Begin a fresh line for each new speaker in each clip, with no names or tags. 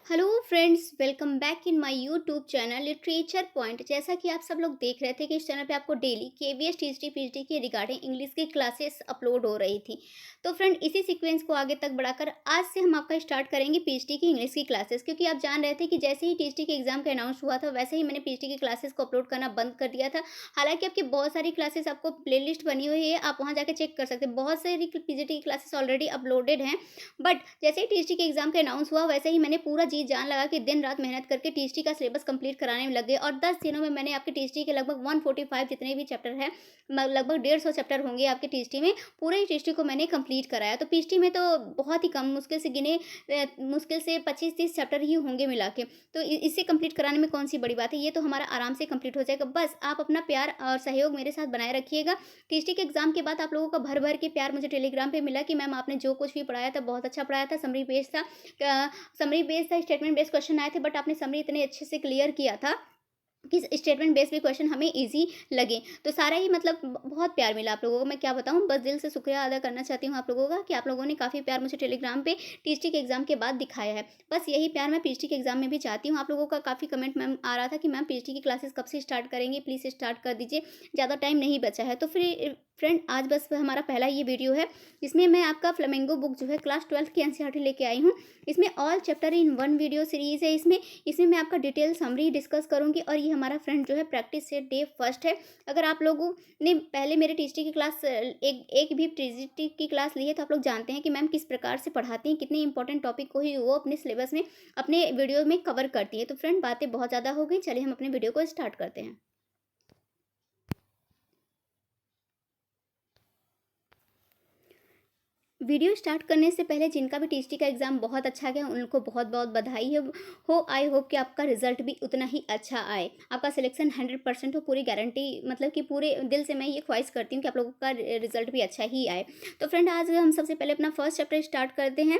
Hello friends, welcome back in my YouTube channel literature point. जैसा कि आप सब लोग देख रहे थे कि इस चैनल पे आपको डेली केवीएस टीजीटी पीएचडी की रिगार्डिंग इंग्लिश की क्लासेस अपलोड हो रही थी। तो फ्रेंड, इसी सीक्वेंस को आगे तक बढ़ाकर आज से हम आपका स्टार्ट करेंगे पीएचडी की इंग्लिश की क्लासेस, क्योंकि आप जान रहे थे कि जैसे ही टीजीटी के एग्जाम का अनाउंस हुआ था वैसे ही मैंने पीएचडी की क्लासेस को अपलोड करना बंद कर दिया था। हालांकि आपकी बहुत सारी क्लासेस आपको प्ले बनी हुई है, आप वहाँ जाकर चेक कर सकते हैं। बहुत सारी पीजीटी की क्लासेस ऑलरेडी अपलोडेड हैं। बट जैसे ही टीएचडी के एग्जाम का अनाउंस हुआ वैसे ही मैंने पूरा जी जान लगा कि दिन रात मेहनत करके टीएचडी का सिलेबस कंप्लीट कराने में लग गए, और 10 दिनों में मैंने आपके टीएचडी के लगभग 145 जितने भी चैप्टर हैं, लगभग 150 चैप्टर होंगे आपके टीएचडी में, पूरे ही टीएचडी को मैंने कंप्लीट कराया। तो पीएचडी में तो बहुत ही कम, मुश्किल से गिने मुश्किल से 25-30 चैप्टर ही होंगे मिला के। तो इसे कंप्लीट कराने में कौन सी बड़ी बात है, ये तो हमारा आराम से कंप्लीट हो जाएगा। बस आप अपना प्यार और सहयोग मेरे साथ बनाए रखिएगा। टीएचडी के एग्जाम के बाद आप लोगों का भर भर के प्यार मुझे टेलीग्राम पे मिला कि मैम आपने जो कुछ भी पढ़ाया था बहुत अच्छा पढ़ाया था, समरी बेस्ड था, स्टेटमेंट बेस्ड क्वेश्चन आए थे, बट आपने समरी इतने अच्छे से क्लियर किया था कि स्टेटमेंट बेस्ड भी क्वेश्चन हमें इजी लगे। तो सारा ही मतलब बहुत प्यार मिला आप लोगों को। मैं क्या बताऊँ, बस दिल से शुक्रिया अदा करना चाहती हूँ आप लोगों का कि आप लोगों ने काफ़ी प्यार मुझे टेलीग्राम पे टीएचडी के एग्जाम के बाद दिखाया है। बस यही प्यार मैं पीएचडी के एग्जाम में भी चाहती हूँ। आप लोगों का काफ़ी कमेंट मैम आ रहा था कि मैम पीएचडी की क्लासेस कब से स्टार्ट करेंगे, प्लीज़ स्टार्ट कर दीजिए, ज़्यादा टाइम नहीं बचा है। तो फिर फ्रेंड, आज बस हमारा पहला ये वीडियो है। इसमें मैं आपका फ्लेमिंगो बुक जो है क्लास 12 की एनसीईआरटी लेके आई हूँ। इसमें all chapter in one video series है। इसमें मैं आपका डिटेल समरी डिस्कस करूंगी, और ये हमारा फ्रेंड जो है प्रैक्टिस से डे फर्स्ट है। अगर आप लोगों ने पहले मेरे टीचर की क्लास एक भी टीचर की क्लास ली है तो आप लोग जानते हैं कि मैम किस प्रकार से पढ़ाती हैं, कितने इंपॉर्टेंट टॉपिक को ही वो अपने सिलेबस में, अपने वीडियो में कवर करती है। तो फ्रेंड, बातें बहुत ज़्यादा हो गई, चलिए हम अपने वीडियो को स्टार्ट करते हैं। वीडियो स्टार्ट करने से पहले जिनका भी टीएचडी का एग्ज़ाम बहुत अच्छा गया उनको बहुत बहुत बधाई है। हो आई होप कि आपका रिजल्ट भी उतना ही अच्छा आए, आपका सिलेक्शन 100% हो, पूरी गारंटी, मतलब कि पूरे दिल से मैं ये ख्वाहिश करती हूँ कि आप लोगों का रिजल्ट भी अच्छा ही आए। तो फ्रेंड, आज हम सबसे पहले अपना फर्स्ट चैप्टर स्टार्ट करते हैं।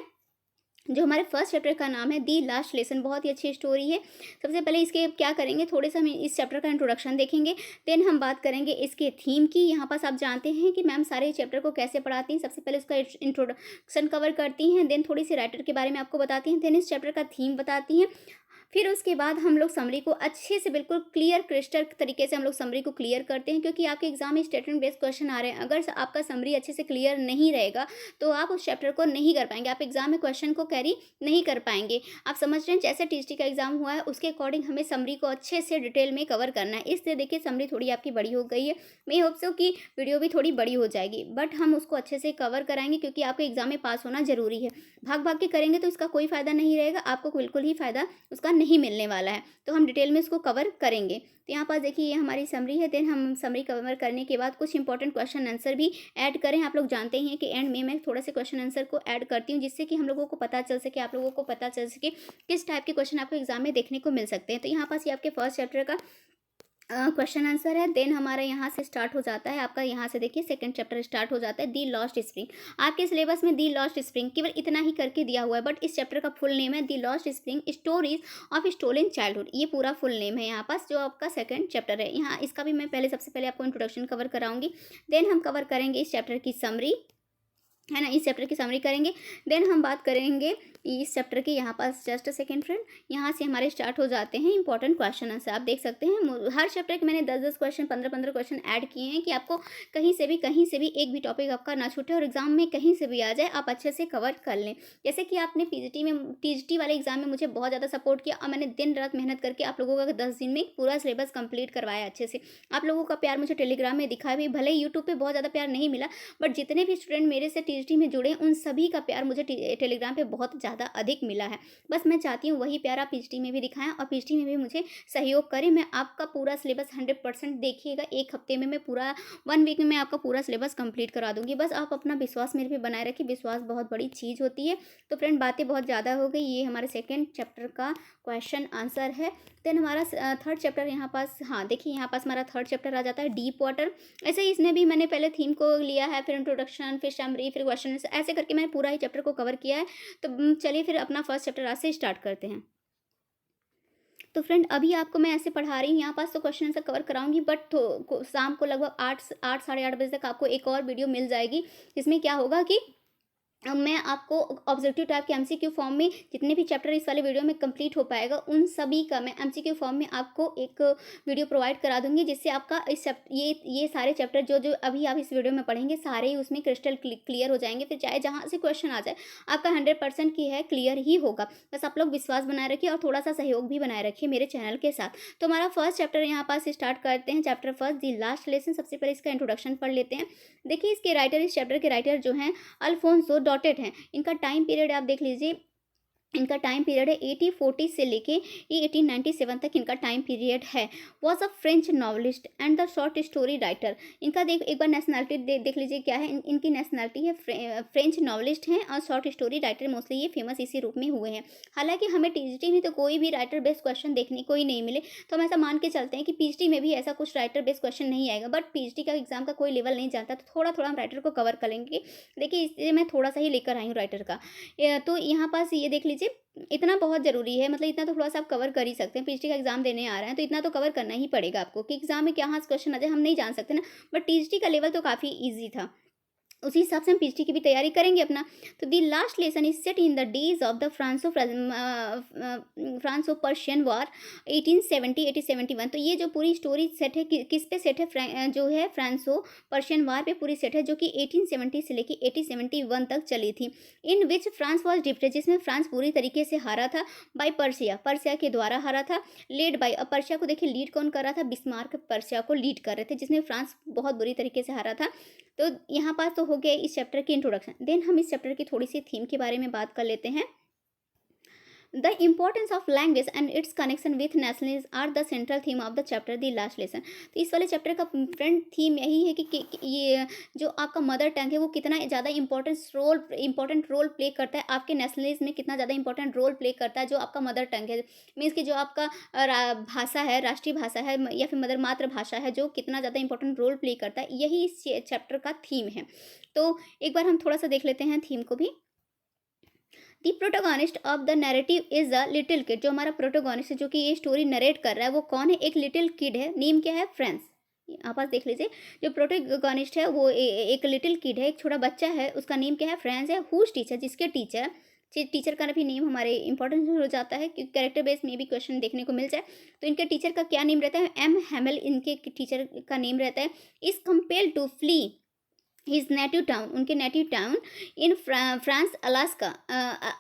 जो हमारे फर्स्ट चैप्टर का नाम है दी लास्ट लेसन। बहुत ही अच्छी स्टोरी है। सबसे पहले इसके क्या करेंगे, थोड़े से हम इस चैप्टर का इंट्रोडक्शन देखेंगे। देन हम बात करेंगे इसके थीम की। यहाँ पास आप जानते हैं कि मैम सारे चैप्टर को कैसे पढ़ाती हैं। सबसे पहले उसका इंट्रोडक्शन कवर करती हैं, देन थोड़ी सी राइटर के बारे में आपको बताती हैं, देन इस चैप्टर का थीम बताती हैं। फिर उसके बाद हम लोग समरी को अच्छे से बिल्कुल क्लियर क्रिस्टल तरीके से हम लोग समरी को क्लियर करते हैं, क्योंकि आपके एग्जाम में स्टेटमेंट बेस्ड क्वेश्चन आ रहे हैं। अगर आपका समरी अच्छे से क्लियर नहीं रहेगा तो आप उस चैप्टर को नहीं कर पाएंगे, आप एग्जाम में क्वेश्चन को कैरी नहीं कर पाएंगे। आप समझ रहे हैं, जैसे टीजीटी का एग्जाम हुआ है उसके अकॉर्डिंग हमें समरी को अच्छे से डिटेल में कवर करना है। इसलिए देखिए, समरी थोड़ी आपकी बड़ी हो गई है। मैं होप सो कि वीडियो भी थोड़ी बड़ी हो जाएगी, बट हम उसको अच्छे से कवर कराएंगे, क्योंकि आपके एग्जाम में पास होना जरूरी है। भाग भाग के करेंगे तो इसका कोई फायदा नहीं रहेगा, आपको बिल्कुल ही फायदा उसका नहीं मिलने वाला है। तो हम डिटेल में इसको कवर करेंगे। तो यहाँ पर देखिए, ये हमारी समरी है। देन हम समरी कवर करने के बाद कुछ इंपॉर्टेंट क्वेश्चन आंसर भी ऐड करें। आप लोग जानते ही हैं कि एंड में मैं थोड़ा से क्वेश्चन आंसर को ऐड करती हूँ, जिससे कि हम लोगों को पता चल सके, आप लोगों को पता चल सके किस टाइप के क्वेश्चन आपको एग्जाम में देखने को मिल सकते हैं। तो यहाँ पास ये आपके फर्स्ट चैप्टर का क्वेश्चन आंसर है। देन हमारा यहाँ से स्टार्ट हो जाता है आपका, यहाँ से देखिए सेकंड चैप्टर स्टार्ट हो जाता है, दी लॉस्ट स्प्रिंग। आपके सिलेबस में दी लॉस्ट स्प्रिंग केवल इतना ही करके दिया हुआ है, बट इस चैप्टर का फुल नेम है the lost spring stories of stolen childhood. ये पूरा फुल नेम है यहाँ पास, जो आपका सेकंड चैप्टर है। यहाँ इसका भी मैं पहले सबसे पहले आपको इंट्रोडक्शन कवर कराऊंगी। देन हम कवर करेंगे इस चैप्टर की समरी, है ना, इस चैप्टर की समरी करेंगे। देन हम बात करेंगे इस चैप्टर की, यहाँ पास जस्ट सेकंड फ्रेंड, यहाँ से हमारे स्टार्ट हो जाते हैं इंपॉर्टेंट क्वेश्चन आंसर। आप देख सकते हैं हर चैप्टर के मैंने 10-10 क्वेश्चन, 15-15 क्वेश्चन ऐड किए हैं, कि आपको कहीं से भी एक भी टॉपिक आपका ना छूटे, और एग्जाम में कहीं से भी आ जाए आप अच्छे से कवर कर लें। जैसे कि आपने पीजीटी वाले एग्जाम में मुझे बहुत ज़्यादा सपोर्ट किया, और मैंने दिन रात मेहनत करके आप लोगों का 10 दिन में पूरा सिलेबस कंप्लीट करवाया अच्छे से। आप लोगों का प्यार मुझे टेलीग्राम में दिखा भी, भले यूट्यूब पर बहुत ज़्यादा प्यार नहीं मिला, बट जितने भी स्टूडेंट मेरे से टीजीटी में जुड़े उन सभी का प्यार मुझे टेलीग्राम पे बहुत ज़्यादा अधिक मिला है। बस मैं चाहती हूँ वही प्यार आप पीजीटी में भी दिखाएं, और पीजीटी में भी मुझे सहयोग करें। मैं आपका पूरा सिलेबस 100% देखिएगा, एक हफ्ते में मैं पूरा 1 वीक में मैं आपका पूरा सिलेबस कंप्लीट करा दूंगी। बस आप अपना विश्वास मेरे पे बनाए रखिए, विश्वास बहुत बड़ी चीज़ होती है। तो फ्रेंड, बातें बहुत ज़्यादा हो गई। ये हमारे सेकेंड चैप्टर का क्वेश्चन आंसर है। देन हमारा थर्ड चैप्टर यहाँ पास, हाँ देखिए, यहाँ पास हमारा थर्ड चैप्टर आ जाता है डीप वाटर। ऐसे ही इसमें भी मैंने पहले थीम को लिया है, फिर इंट्रोडक्शन, फिर समरी, फिर क्वेश्चन, ऐसे करके मैंने पूरा ही चैप्टर को कवर किया है। तो चलिए फिर अपना फर्स्ट चैप्टर आज से स्टार्ट करते हैं। तो फ्रेंड, अभी आपको मैं ऐसे पढ़ा रही हूँ, यहाँ पास तो क्वेश्चन आंसर कवर कराऊंगी, बट शाम को लगभग 8 8 साढ़े 8 बजे तक आपको एक और वीडियो मिल जाएगी, जिसमें क्या होगा कि मैं आपको ऑब्जेक्टिव टाइप के एमसीक्यू फॉर्म में जितने भी चैप्टर इस वाले वीडियो में कंप्लीट हो पाएगा, उन सभी का मैं एमसीक्यू फॉर्म में आपको एक वीडियो प्रोवाइड करा दूँगी, जिससे आपका इस ये सारे चैप्टर जो अभी आप इस वीडियो में पढ़ेंगे, सारे ही उसमें क्रिस्टल क्लियर हो जाएँगे। फिर चाहे जहाँ से क्वेश्चन आ जाए, आपका 100% की है क्लियर ही होगा। बस आप लोग विश्वास बनाए रखिए और थोड़ा-सा सहयोग भी बनाए रखिए मेरे चैनल के साथ। तो हमारा फर्स्ट चैप्टर यहाँ पास स्टार्ट करते हैं, chapter first the last lesson. सबसे पहले इसका इंट्रोडक्शन पढ़ लेते हैं। देखिए, इसके राइटर, इस चैप्टर के राइटर जो हैं अल्फोंसो डॉटेट हैं। इनका टाइम पीरियड आप देख लीजिए, इनका टाइम पीरियड है 1840 से लेके ये 1897 तक इनका टाइम पीरियड है। Was a French novelist and the short story writer. इनका एक बार नेशनलिटी देख लीजिए क्या है। इनकी नेशनलिटी है फ्रेंच नॉवलिस्ट हैं और शॉर्ट स्टोरी राइटर। मोस्टली ये फेमस इसी रूप में हुए हैं। हालांकि हमें टीजीटी में तो कोई भी राइटर बेस्ड क्वेश्चन देखने को ही नहीं मिले, तो हम ऐसा मान के चलते हैं कि पीएचडी में भी ऐसा कुछ राइटर बेस्ड क्वेश्चन नहीं आएगा। बट पीएचडी का एग्जाम का कोई लेवल नहीं जानता, तो थोड़ा थोड़ा हम राइटर को कवर करेंगे। देखिए, इसलिए मैं थोड़ा सा ही लेकर आई हूँ राइटर का। तो यहाँ पास ये देख लीजिए, इतना बहुत ज़रूरी है, मतलब इतना तो थोड़ा-सा आप कवर कर ही सकते हैं। पीएचडी का एग्ज़ाम देने आ रहे हैं, तो इतना तो कवर करना ही पड़ेगा आपको कि एग्ज़ाम में कहाँ से क्वेश्चन आ जाए हम नहीं जान सकते ना। बट टीजीटी का लेवल तो काफ़ी ईज़ी था। उसी हिसाब से हम पीएचडी की भी तैयारी करेंगे अपना। तो the last lesson is set in the days of the Franco Prussian war 1870-1871। तो ये जो पूरी स्टोरी सेट है किस पे सेट है, जो है फ्रांसो पर्शियन वॉर पे पूरी सेट है, जो कि 1870 से लेके 1871 तक चली थी। इन विच फ्रांस वॉज डिफीटेड, जिसमें फ्रांस पूरी तरीके से हारा था। बाय पर्सिया, पर्सिया के द्वारा हारा था। लेड बाय, अब पर्सिया को देखिए लीड कौन कर रहा था, बिस्मार्क पर्सिया को लीड कर रहे थे, जिसमें फ्रांस बहुत बुरी तरीके से हारा था। तो यहाँ पास तो हो गया इस चैप्टर की इंट्रोडक्शन। देन हम इस चैप्टर की थोड़ी सी थीम के बारे में बात कर लेते हैं। The importance of language and its connection with nationalism are the central theme of the chapter the last lesson. तो इस वाले चैप्टर का फ्रेंड थीम यही है कि ये जो आपका मदर टंग है वो कितना ज़्यादा इंपॉर्टेंट रोल प्ले करता है आपके नेशनलिज्म में, कितना ज़्यादा इंपॉर्टेंट रोल प्ले करता है जो आपका मदर टंग है। मीन्स कि जो आपका भाषा है, राष्ट्रीय भाषा है या फिर मातृभाषा है, जो कितना ज़्यादा इंपॉर्टेंट रोल प्ले करता है, यही इस चैप्टर का थीम है। तो एक बार हम थोड़ा सा देख लेते हैं थीम को भी। The protagonist of the narrative is a little kid. जो हमारा प्रोटोगॉनिस्ट है, जो कि ये स्टोरी नरेट कर रहा है, वो कौन है, एक लिटिल किड है। नेम क्या है, फ्रांस। आप पास देख लीजिए, जो प्रोटोगॉनिस्ट है वो एक लिटिल किड है, एक छोटा बच्चा है, उसका नेम क्या है, फ्रांस है। हुज टीचर, जिसके टीचर, टीचर का भी नेम हमारे इंपॉर्टेंट हो जाता है क्योंकि कैरेक्टर बेस में भी क्वेश्चन देखने को मिल जाए। तो इनके टीचर का क्या नेम रहता है, एम हैमल इनके टीचर का नेम रहता है। Is compelled to flee his native town, उनके native town in France Alaska,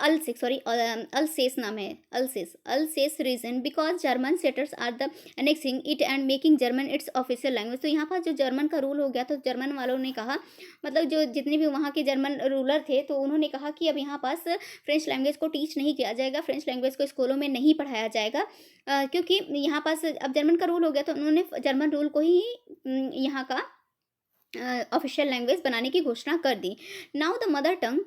Alsace नाम है, Alsace region, because German settlers are the annexing it and making German its official language. तो यहाँ पर जो जर्मन का रूल हो गया, तो जर्मन वालों ने कहा, मतलब जो जितने भी वहाँ के जर्मन रूलर थे, तो उन्होंने कहा कि अब यहाँ पास फ्रेंच लैंग्वेज को टीच नहीं किया जाएगा, फ्रेंच लैंग्वेज को स्कूलों में नहीं पढ़ाया जाएगा, क्योंकि यहाँ पास अब जर्मन का रूल हो गया, तो उन्होंने जर्मन रूल को ही यहाँ का ऑफिशियल लैंग्वेज बनाने की घोषणा कर दी। Now the mother tongue.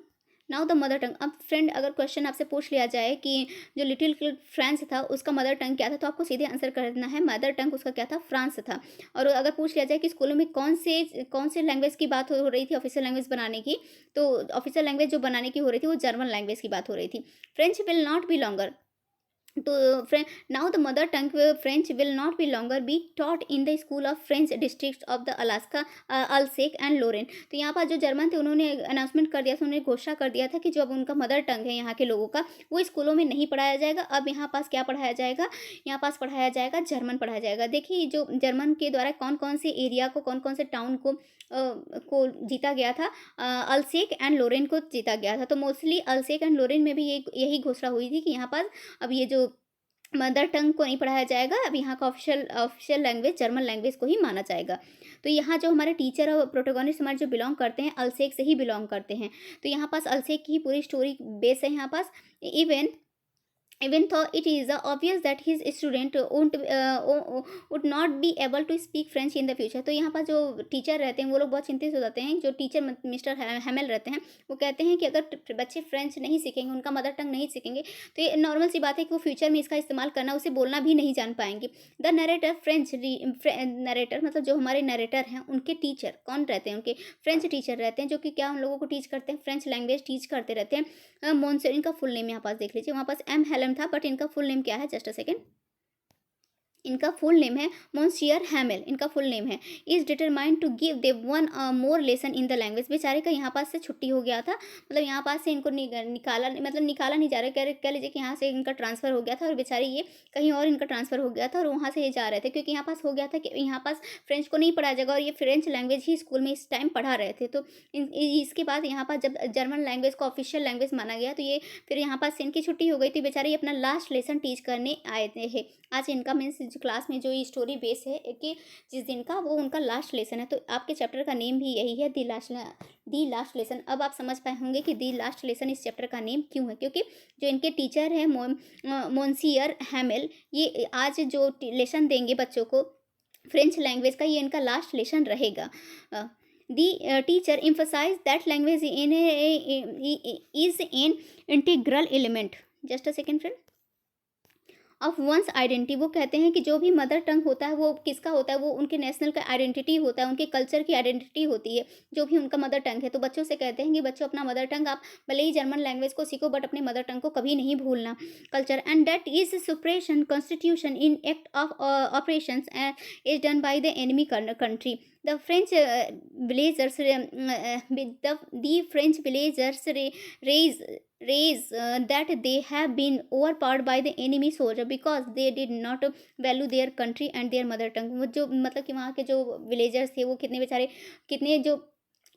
अब फ्रेंड, अगर क्वेश्चन आपसे पूछ लिया जाए कि जो लिटिल किड फ्रांस था उसका मदर टंग क्या था, तो आपको सीधे आंसर करना है मदर टंग उसका क्या था, फ्रांस था। और अगर पूछ लिया जाए कि स्कूलों में कौन से लैंग्वेज की बात हो रही थी ऑफिशियल लैंग्वेज बनाने की, तो ऑफिशियल लैंग्वेज जो बनाने की हो रही थी वो जर्मन लैंग्वेज की बात हो रही थी। French will not be longer, तो now the mother tongue French will not be longer be taught in the school of French district of the Alaska, Alsace and Lorraine. तो यहाँ पर जो जर्मन थे उन्होंने अनाउंसमेंट कर दिया था, उन्होंने घोषणा कर दिया था कि जो अब उनका मदर टंग है यहाँ के लोगों का, वो स्कूलों में नहीं पढ़ाया जाएगा। अब यहाँ पास क्या पढ़ाया जाएगा, यहाँ पास पढ़ाया जाएगा जर्मन पढ़ाया जाएगा। देखिए, जो जर्मन के द्वारा कौन कौन से एरिया को, कौन कौन से टाउन को जीता गया था, अल्सेक एंड लोरेन को जीता गया था। तो मोस्टली अल्सेक एंड लोरेन में भी यही घोषणा हुई थी कि यहाँ पास अब ये जो मदर टंग को नहीं पढ़ाया जाएगा, अब यहाँ का ऑफिशियल लैंग्वेज जर्मन लैंग्वेज को ही माना जाएगा। तो यहाँ जो हमारे टीचर और प्रोटोगोनिस्ट हमारे जो बिलोंग करते हैं, अल्सेक से ही बिलोंग करते हैं। तो यहाँ पास अल्सेक की ही पूरी स्टोरी बेस है यहाँ पास। Even though it is obvious that his student would not be able to speak French in the future। तो यहाँ पर जो टीचर रहते हैं वो लोग बहुत चिंतित हो जाते हैं। जो टीचर मिस्टर हैमल रहते हैं, वो कहते हैं कि अगर बच्चे फ्रेंच नहीं सीखेंगे, उनका मदर टंग नहीं सीखेंगे, तो ये नॉर्मल सी बात है कि वो फ्यूचर में इसका इस्तेमाल करना, उसे बोलना भी नहीं जान पाएंगे। द नरेटर नरेटर मतलब जो हमारे नरेटर हैं, उनके टीचर कौन रहते हैं, उनके फ्रेंच टीचर रहते हैं, जो कि क्या उन लोगों को टीच करते हैं, फ्रेंच लैंग्वेज टीच करते रहते हैं। मोन्सेर, इनका फुल नेम यहाँ पास देख लीजिए, वहाँ पास एम हेलन था, बट इनका फुल नेम क्या है, जस्ट अ सेकेंड, इनका फुल नेम है मोंसियर हैमेल, इनका फुल नेम है। Is determined to give they one more lesson in the language. बेचारे का यहाँ पास से छुट्टी हो गया था, मतलब यहाँ पास से इनको निकाला, मतलब निकाला नहीं जा रहा, कह लीजिए कि यहाँ से इनका ट्रांसफ़र हो गया था और बेचारे ये कहीं और इनका ट्रांसफ़र हो गया था और वहाँ से ये जा रहे थे, क्योंकि यहाँ पास हो गया था कि यहाँ पास फ्रेंच को नहीं पढ़ाया जाएगा और ये फ्रेंच लैंग्वेज ही स्कूल में इस टाइम पढ़ा रहे थे। तो इसके बाद यहाँ पास जब जर्मन लैंग्वेज को ऑफिशियल लैंग्वेज माना गया, तो ये फिर यहाँ पास से इनकी छुट्टी हो गई थी। बेचारे ये अपना लास्ट लेसन टीच करने आए थे। आज इनका मीन्स क्लास में जो ये स्टोरी बेस है कि जिस दिन का, वो उनका लास्ट लेसन है। तो आपके चैप्टर का नेम भी यही है, दी लास्ट लेसन। अब आप समझ पाए होंगे कि दी लास्ट लेसन इस चैप्टर का नेम क्यों है, क्योंकि जो इनके टीचर है मोंसियर हैमेल, ये आज जो लेसन देंगे बच्चों को फ्रेंच लैंग्वेज का, ये इनका लास्ट लेसन रहेगा। दी teacher emphasize that language is an integral element, just a second friend, of one's identity. वो कहते हैं कि जो भी मदर टंग होता है वो किसका होता है, वो उनके नेशनल का आइडेंटिटी होता है, उनके कल्चर की आइडेंटिटी होती है, जो भी उनका मदर टंग है। तो बच्चों से कहते हैं कि बच्चों अपना मदर टंग, आप भले ही जर्मन लैंग्वेज को सीखो बट अपने मदर टंग को कभी नहीं भूलना। Culture and that is suppression constitution in act of operation is done by the enemy country. The French villagers, the French villagers raise that they have been overpowered by the enemy soldier because they did not value their country and their mother tongue। वो जो मतलब कि वहाँ के जो villagers थे, वो कितने बेचारे, कितने जो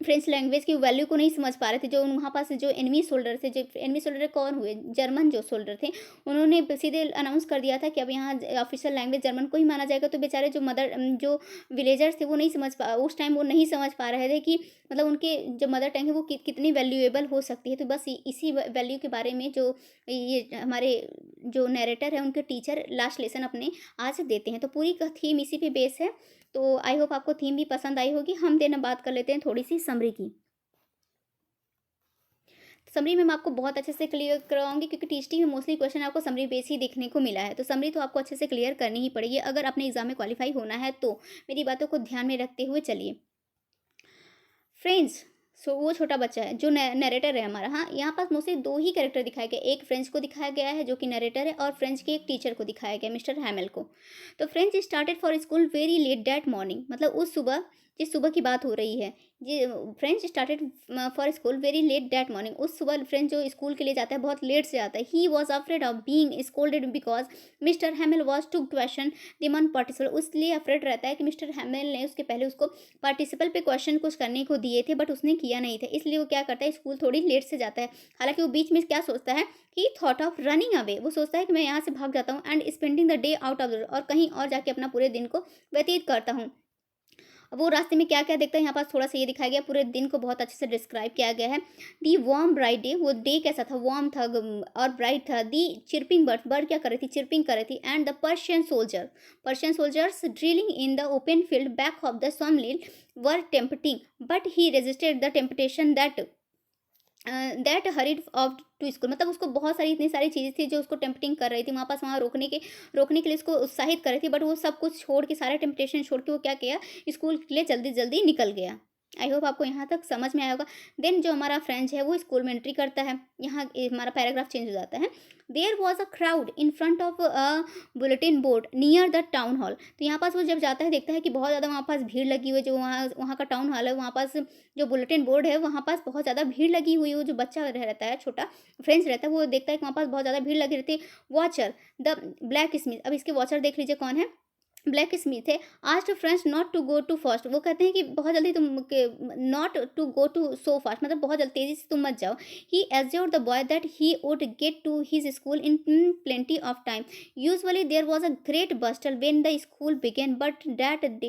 फ्रेंच लैंग्वेज की वैल्यू को नहीं समझ पा रहे थे। जो वहाँ पास जो एनिमी सोल्डर थे, जो एनिमी सोल्डर कौन हुए, जर्मन जो सोल्डर थे, उन्होंने सीधे अनाउंस कर दिया था कि अब यहाँ ऑफिशियल लैंग्वेज जर्मन को ही माना जाएगा। तो बेचारे जो विलेजर्स थे, वो नहीं समझ पा, उस टाइम वो नहीं समझ पा रहे थे कि मतलब उनके जो मदर टंग है वो कितनी वैल्यूएबल हो सकती है। तो बस इसी वैल्यू के बारे में जो ये हमारे जो नरेटर है, उनके टीचर लास्ट लेसन अपने आज देते हैं। तो पूरी का थीम इसी पे बेस है। तो आई होप आपको थीम भी पसंद आई होगी। हम देना बात कर लेते हैं थोड़ी सी समरी की। समरी में मैं आपको बहुत अच्छे से क्लियर कराऊंगी, क्योंकि टीएसटी में मोस्टली क्वेश्चन आपको समरी बेस ही देखने को मिला है। तो समरी तो आपको अच्छे से क्लियर करनी ही पड़ेगी अगर अपने एग्जाम में क्वालिफाई होना है। तो मेरी बातों को ध्यान में रखते हुए चलिए। फ्रेंड्स, सो वो छोटा बच्चा है जो नरेटर है हमारा। हाँ, यहाँ पास मोस्टली दो ही कैरेक्टर दिखाए गए, एक फ्रेंच को दिखाया गया है जो कि नरेटर है, और फ्रेंच के एक टीचर को दिखाया गया, मिस्टर हैमेल को। तो French started for school very late that morning, मतलब उस सुबह, जिस सुबह की बात हो रही है, जी, French started for school very late that morning. उस सुबह फ्रेंच जो स्कूल के लिए जाता है बहुत लेट से आता है। He was afraid of being scolded because Mister Hamel was to question the one participle. उसलिए अफ्रेड रहता है कि मिस्टर हैमेल ने उसके पहले उसको पार्टिसिपल पे क्वेश्चन कुछ करने को दिए थे, बट उसने किया नहीं था, इसलिए वो क्या करता है, स्कूल थोड़ी लेट से जाता है। हालांकि वो बीच में क्या सोचता है, ही थॉट ऑफ रनिंग अवे, वो सोचता है कि मैं यहाँ से भाग जाता हूँ, and spending the day out of, और कहीं और जाके अपना पूरे दिन को व्यतीत करता हूँ। अब वो रास्ते में क्या क्या देखता है, यहाँ पास थोड़ा सा ये दिखाया गया, पूरे दिन को बहुत अच्छे से डिस्क्राइब किया गया है। दी वार्म ब्राइट डे, वो डे कैसा था, वार्म था और ब्राइट था। दी चिरपिंग बर्ड, बर्ड क्या कर रही थी, चिरपिंग कर रही थी। And the Prussian soldiers drilling in the open field back of the sawmill were tempting, but he resisted the temptation that hurried off to school. मतलब उसको बहुत सारी इतनी सारी चीज़ें थी जो उसको टेम्पटिंग कर रही थी, वहाँ पास वहाँ रोकने के लिए उसको उत्साहित कर रही थी, बट वो सब कुछ छोड़ के, सारे टेम्पटेशन छोड़ के वो क्या किया, स्कूल के लिए जल्दी जल्दी निकल गया। आई होप आपको यहाँ तक समझ में आया होगा। देन जो हमारा फ्रेंच है वो स्कूल में एंट्री करता है। यहाँ हमारा पैराग्राफ चेंज हो जाता है। There was a crowd in front of a bulletin board near the town hall. तो यहाँ पास वो जब जाता है देखता है कि बहुत ज़्यादा वहाँ पास भीड़ लगी हुई है। जो वहाँ का टाउन हॉल है, वहाँ पास जो बुलेटिन बोर्ड है, वहाँ पास बहुत ज़्यादा भीड़ लगी हुई है। वो जो बच्चा रहता है, छोटा फ्रेंच रहता है, वो देखता है कि वहाँ पास बहुत ज़्यादा भीड़ लगी रहती है। वॉचर द ब्लैक स्मिथ, अब इसके वॉचर देख लीजिए कौन है, ब्लैक स्मिथ है। Asked French not to go too fast, वो कहते हैं कि बहुत जल्दी तुम, not to go too so fast, मतलब बहुत जल्दी तेजी से तुम मत जाओ। He assured the boy that he would get to his school in plenty of time. Usually there was a great bustle when the school began, but that day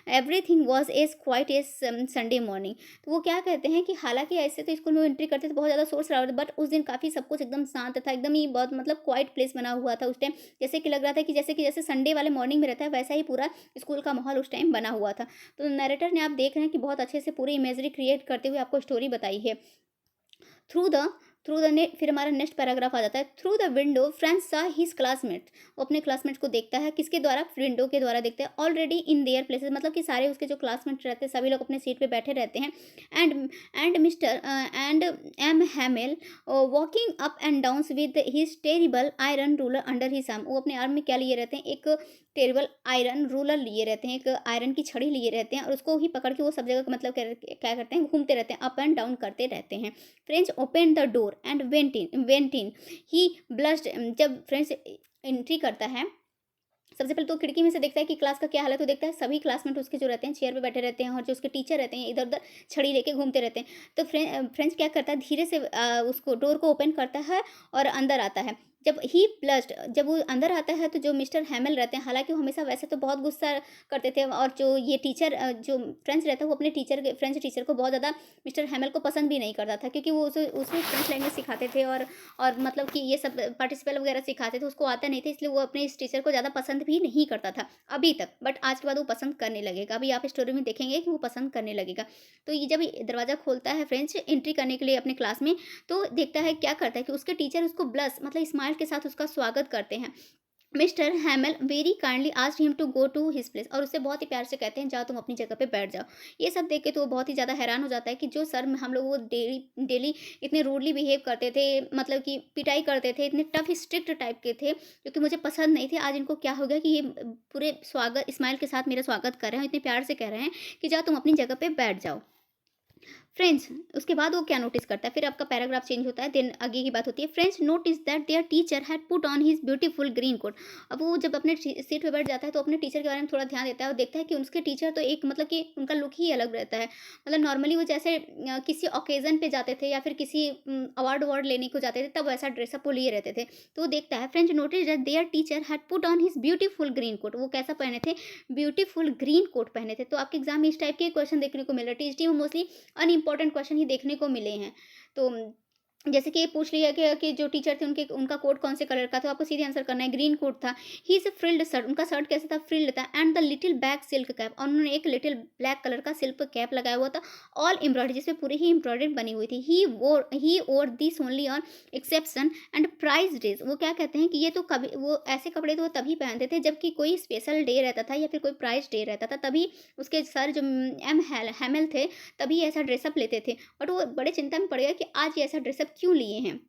everything was as quiet as Sunday morning. तो वो क्या कहते हैं कि हालांकि ऐसे तो school में एंट्री करते थे बहुत ज़्यादा शोर शराबा, बट उस दिन काफ़ी सब कुछ एकदम शांत था, एकदम ही बहुत मतलब क्वाइट प्लेस बना हुआ था उस टाइम। जैसे कि लग रहा था कि जैसे संडे वाले मॉर्निंग में रहता है, वैसा ही पूरा स्कूल का माहौल उस टाइम बना हुआ था। तो नरेटर ने, आप देख रहे हैं कि बहुत अच्छे से पूरी इमेजरी क्रिएट करते हुए आपको स्टोरी बताई है। थ्रू द थ्रू द फिर हमारा नेक्स्ट पैराग्राफ आ जाता है, थ्रू द विंडो फ्रेंच सा हिज क्लासमेट, वो अपने क्लासमेट को देखता है, किसके द्वारा, विंडो के द्वारा देखते हैं, ऑलरेडी इन देयर प्लेसेस, मतलब कि सारे उसके जो क्लासमेट रहते हैं सभी लोग अपने सीट पे बैठे रहते हैं। And mister and M Hamel walking up and down with his terrible iron ruler under his arm, वो अपने आर्म में क्या लिए रहते हैं, एक टेरिबल आयरन रूलर लिए रहते हैं, एक आयरन की छड़ी लिए रहते हैं, और उसको ही पकड़ के वो सब जगह मतलब क्या करते हैं, घूमते रहते हैं, अप एंड डाउन करते रहते हैं। French open the door and went in he blushed, जब फ्रेंच एंट्री करता है सबसे पहले तो खिड़की में से देखता है कि क्लास का क्या हाल है, तो देखता है सभी क्लासमेट उसके जो रहते हैं चेयर पे बैठे रहते हैं, और जो उसके टीचर रहते हैं इधर उधर छड़ी लेके घूमते रहते हैं। तो फ्रेंच क्या करता है, धीरे से उसको डोर को ओपन करता है और अंदर आता है। जब ही ब्लश्ड, जब वो अंदर आता है तो जो मिस्टर हैमेल रहते हैं, हालांकि वो हमेशा वैसे तो बहुत गुस्सा करते थे, और जो ये टीचर जो फ्रेंच रहता है वो अपने फ्रेंच टीचर को बहुत ज़्यादा मिस्टर हैमेल को पसंद भी नहीं करता था, क्योंकि वो उसे फ्रेंच लैंग्वेज सिखाते थे, और मतलब कि ये सब पार्टिसिपल वगैरह सिखाते थे, उसको आता नहीं था, इसलिए वो अपने इस टीचर को ज़्यादा पसंद भी नहीं करता था अभी तक। बट आज के बाद वो पसंद करने लगेगा, अभी आप स्टोरी में देखेंगे कि वो पसंद करने लगेगा। तो ये जब दरवाज़ा खोलता है फ्रेंच एंट्री करने के लिए अपने क्लास में, तो देखता है क्या करता है कि उसके टीचर उसको ब्लस मतलब स्माइल के साथ उसका स्वागत करते हैं। Mister Hamel very kindly asked him to go to his place, और उससे बहुत ही प्यार से कहते हैं जाओ तुम अपनी जगह पे बैठ जाओ। ये सब देख के तो वो बहुत ही ज़्यादा हैरान हो जाता है कि जो सर हम लोग वो डेली डेली इतने रूडली बिहेव करते थे, मतलब कि पिटाई करते थे, इतने टफ स्ट्रिक्ट टाइप के थे जो कि मुझे पसंद नहीं थे, आज इनको क्या हो गया कि ये पूरे स्वागत स्माइल के साथ मेरा स्वागत कर रहे हैं, इतने प्यार से कह रहे हैं कि जाओ तुम अपनी जगह पे बैठ जाओ। फ्रेंड्स, उसके बाद वो क्या नोटिस करता है, फिर आपका पैराग्राफ चेंज होता है, देन आगे की बात होती है, friends notice that their teacher had put on his beautiful green coat. अब वो जब अपने सीट पे बैठ जाता है तो अपने टीचर के बारे में थोड़ा ध्यान देता है और देखता है कि उसके टीचर तो एक मतलब कि उनका लुक ही अलग रहता है, मतलब नॉर्मली वो जैसे किसी ओकेजन पे जाते थे या फिर किसी अवार्ड अवार्ड लेने को जाते थे तब वैसा ड्रेसअप वो लिए रहते थे। तो वो देखता है, friends notice that their teacher had put on his beautiful green coat, वो कैसा पहने थे, ब्यूटीफुल ग्रीन कोट पहने थे। तो आपके एग्जाम में इस टाइप के क्वेश्चन देखने को मिल रहे हैं, टीएसटी में मोस्टली अनइम्पॉर्टेंट क्वेश्चन ही देखने को मिले हैं। तो जैसे कि ये पूछ लिया गया कि जो टीचर थे उनका कोट कौन से कलर का था, तो आपको सीधे आंसर करना है, ग्रीन कोट था। ही इज फ्रिल्ड शर्ट, उनका शर्ट कैसा था, फ्रिल्ड था, and the little back silk cap, और उन्होंने एक लिटिल ब्लैक कलर का सिल्क कैप लगाया हुआ था, ऑल एम्ब्रॉयडरी, जिसमें पूरी ही एम्ब्रॉयडरी बनी हुई थी। He wore this only on exception and prize days, वो क्या कहते हैं कि ये तो कभी वो ऐसे कपड़े तो वो तभी पहनते थे जबकि कोई स्पेशल डे रहता था या फिर कोई प्राइज डे रहता था, तभी उसके सर जो हैमेल थे तभी ऐसा ड्रेसअप लेते थे। बट वो बड़े चिंता में पड़ गया कि आज ये ऐसा ड्रेसअप क्यों लिए हैं।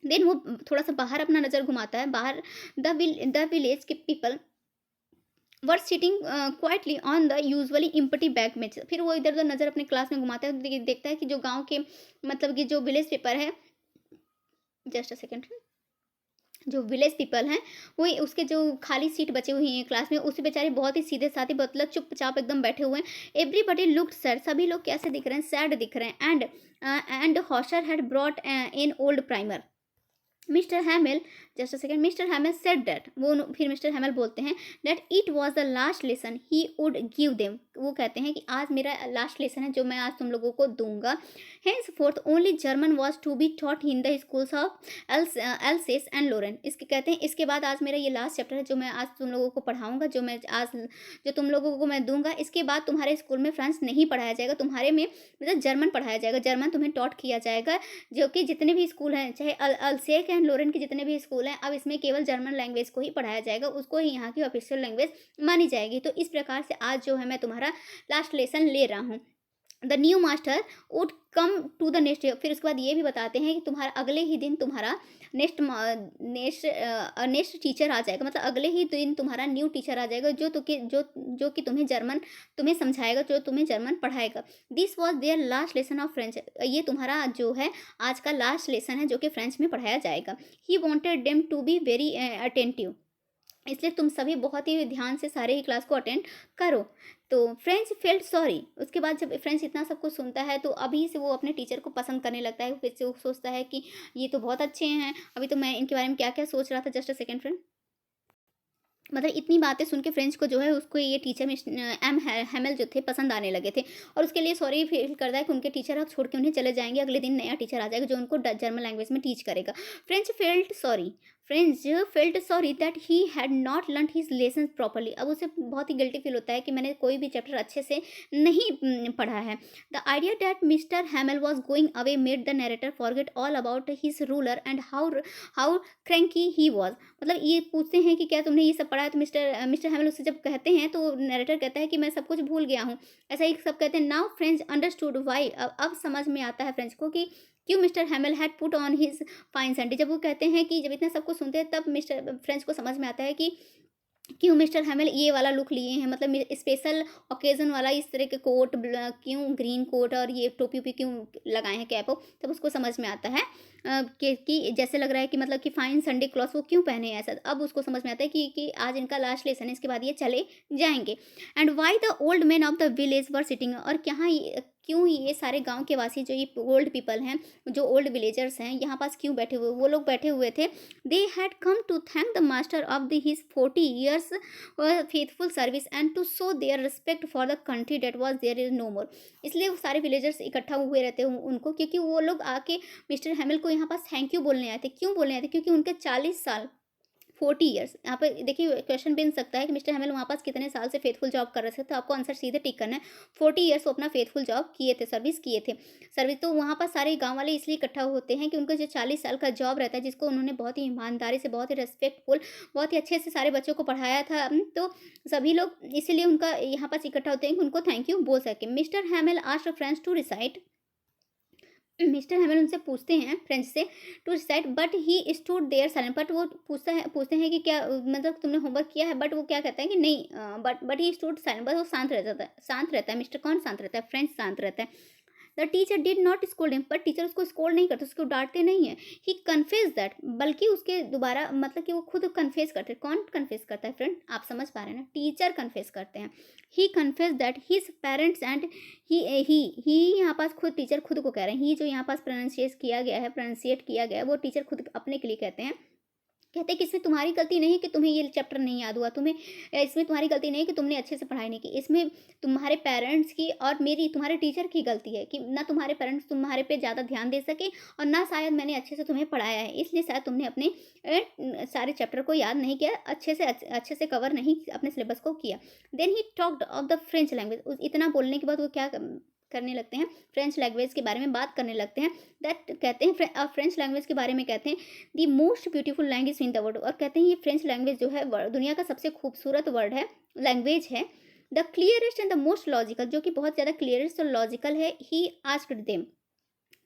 देन वो थोड़ा सा बाहर अपना नज़र घुमाता है, बाहर द विलेज के people were sitting quietly on the usually empty back में, फिर वो इधर उधर नज़र अपने क्लास में घुमाता है तो देखता है कि जो गांव के मतलब कि जो विलेज पेपर है, जस्ट अ सेकेंड, जो विलेज पीपल हैं वो उसके जो खाली सीट बची हुई हैं क्लास में, उस बेचारे बहुत ही सीधे साधे मतलब चुपचाप एकदम बैठे हुए हैं। एवरीबडी लुक्ड सैड, सभी लोग कैसे दिख रहे हैं, सैड दिख रहे हैं। And Hauser had brought in old primer, Mister Hamel, just a second, Mister Hamel said that, वो फिर मिस्टर हैमेल बोलते हैं that it was the last lesson he would give them, वो कहते हैं कि आज मेरा लास्ट लेसन है जो मैं आज तुम लोगों को दूंगा। Henceforth only German was to be taught in the schools of Alsace and Lorraine, इसके कहते हैं इसके बाद आज मेरा ये लास्ट चैप्टर है जो मैं आज तुम लोगों को पढ़ाऊंगा, जो तुम लोगों को मैं दूंगा। इसके बाद तुम्हारे स्कूल में फ्रांस नहीं पढ़ाया जाएगा, तुम्हारे में मतलब जर्मन पढ़ाया जाएगा, जर्मन तुम्हें टॉट किया जाएगा, जो कि जितने भी स्कूल हैं चाहे अल्सेक एंड लोरेन के जितने भी स्कूल हैं, अब इसमें केवल जर्मन लैंग्वेज को ही पढ़ाया जाएगा, उसको ही यहाँ की ऑफिशियल लैंग्वेज मानी जाएगी। तो इस प्रकार से आज जो है मैं तुम्हारा लास्ट लेसन ले रहा हूँ। The new master would come to the next day, फिर उसके बाद ये भी बताते हैं कि तुम्हारा अगले ही दिन तुम्हारा नेक्स्ट टीचर आ जाएगा, मतलब अगले ही दिन तुम्हारा न्यू टीचर आ जाएगा जो कि तुम्हें समझाएगा, जो तुम्हें जर्मन पढ़ाएगा। This was their last lesson of French, ये तुम्हारा जो है आज का लास्ट लेसन है जो कि फ्रेंच में पढ़ाया जाएगा। He wanted them to be very attentive, इसलिए तुम सभी बहुत ही ध्यान से सारे ही क्लास को अटेंड करो। तो फ्रेंच फेल्ट सॉरी, उसके बाद जब फ्रेंच इतना सब कुछ सुनता है तो अभी से वो अपने टीचर को पसंद करने लगता है, फिर से वो सोचता है कि ये तो बहुत अच्छे हैं, अभी तो मैं इनके बारे में क्या क्या सोच रहा था। जस्ट अ सेकेंड फ्रेंड, मतलब इतनी बातें सुन के फ्रेंच को जो है उसको ये टीचर हैमेल जो थे पसंद आने लगे थे, और उसके लिए सॉरी फील करता है कि उनके टीचर अब छोड़ के उन्हें चले जाएंगे, अगले दिन नया टीचर आ जाएगा जो उनको जर्मन लैंग्वेज में टीच करेगा। French felt sorry, friends felt sorry that he had not learn his lesson properly. अब उसे बहुत ही गिल्टी फील होता है कि मैंने कोई भी चैप्टर अच्छे से नहीं पढ़ा है। The idea that mister हैमल was going away made the narrator forget all about his ruler and how cranky he was. मतलब ये पूछते हैं कि क्या तुमने ये सब पढ़ा है, तो मिस्टर मिस्टर हैमल उससे जब कहते हैं तो नरेटर कहता है कि मैं सब कुछ भूल गया हूँ। ऐसा ही सब कहते हैं। Now friends understood why. अब समझ में आता है फ्रेंड्स को कि क्यों mister Hamel had put on his fine Sunday. जब वो कहते हैं कि जब इतना सब कुछ सुनते हैं तब मिस्टर फ्रेंच को समझ में आता है कि क्यों मिस्टर हैमल ये वाला लुक लिए हैं, मतलब स्पेशल ओकेजन वाला इस तरह के कोट, क्यों ग्रीन कोट और ये टोपी वोपी क्यों लगाए हैं, कैप हो। तब उसको समझ में आता है कि जैसे लग रहा है कि मतलब कि फाइन संडे क्लॉथ वो क्यों पहने हैं ऐसा। अब उसको समझ में आता है कि आज इनका लास्ट लेसन है, इसके बाद ये चले जाएंगे। And why the old man of the village were sitting. और क्यों ये सारे गांव के वासी जो ये ओल्ड पीपल हैं, जो ओल्ड विलेजर्स हैं, यहाँ पास क्यों बैठे हुए, वो लोग बैठे हुए थे। They had come to thank the master of the his 40 years faithful service and to show their respect for the country that was their is no more. इसलिए वो सारे विलेजर्स इकट्ठा हुए रहते हैं उनको, क्योंकि वो लोग आके मिस्टर हैमिल को यहाँ पास थैंक यू बोलने आए थे। क्यों बोलने आए थे? क्योंकि उनके 40 साल 40 ईयर्स। यहाँ पे देखिए क्वेश्चन बन सकता है कि मिस्टर हैमिल वहाँ पास कितने साल से फेथफुल जॉब कर रहे थे, तो आपको आंसर सीधे टिक करना है। 40 ईयर्स वो अपना फेथफुल जॉब किए थे, सर्विस किए थे। सर्विस तो वहाँ पर सारे गांव वाले इसलिए इकट्ठा होते हैं कि उनको जो 40 साल का जॉब रहता है, जिसको उन्होंने बहुत ही ईमानदारी से, बहुत ही रेस्पेक्टफुल, बहुत ही अच्छे से सारे बच्चों को पढ़ाया था, तो सभी लोग इसीलिए उनका यहाँ पास इकट्ठा होते हैं कि उनको थैंक यू बोल सके। Mister Hamel asked friends to recite. Mister Hamel उनसे पूछते हैं फ्रेंच से to recite, but he stood there silent. But वो पूछते हैं कि क्या मतलब तुमने होमवर्क किया है, बट वो क्या कहता है कि नहीं, बट ही स्टूड साइलेंट। बस वो शांत रहता है, शांत रहता है। मिस्टर कौन शांत रहता है? फ्रेंच शांत रहता है। The teacher did not scold him. पर टीचर उसको स्कोल्ड नहीं करते, उसको डांटते नहीं है। ही कन्फेस दैट, बल्कि उसके दोबारा मतलब कि वो खुद कन्फेस करते हैं। कौन कन्फेस करता है फ्रेंड? आप समझ पा रहे हैं ना, टीचर कन्फेस करते हैं। He confess that his parents and he यहाँ पास खुद टीचर खुद को कह रहे हैं। ही जो यहाँ पास प्रोनाउंसिएट किया गया है वो टीचर खुद अपने के लिए कहते हैं। कहते हैं कि इसमें तुम्हारी गलती नहीं है कि तुम्हें ये चैप्टर नहीं याद हुआ, तुम्हें इसमें तुम्हारी गलती नहीं है कि तुमने अच्छे से पढ़ाई नहीं की, इसमें तुम्हारे पेरेंट्स की और मेरी तुम्हारे टीचर की गलती है कि ना तुम्हारे पेरेंट्स तुम्हारे पे ज़्यादा ध्यान दे सके, और ना शायद मैंने अच्छे से तुम्हें पढ़ाया है, इसलिए शायद तुमने अपने सारे चैप्टर को याद नहीं किया, अच्छे से कवर नहीं अपने सिलेबस को किया। Then he talked of the French language. इतना बोलने के बाद वो क्या करने लगते हैं? फ्रेंच लैंग्वेज के बारे में बात करने लगते हैं। दैट कहते हैं फ्रेंच लैंग्वेज के बारे में कहते हैं the most beautiful language in the world. और कहते हैं ये फ्रेंच लैंग्वेज जो है दुनिया का सबसे खूबसूरत वर्ड है, लैंग्वेज है। The clearest and the most logical, जो कि बहुत ज़्यादा क्लियरेस्ट और लॉजिकल है। He asked them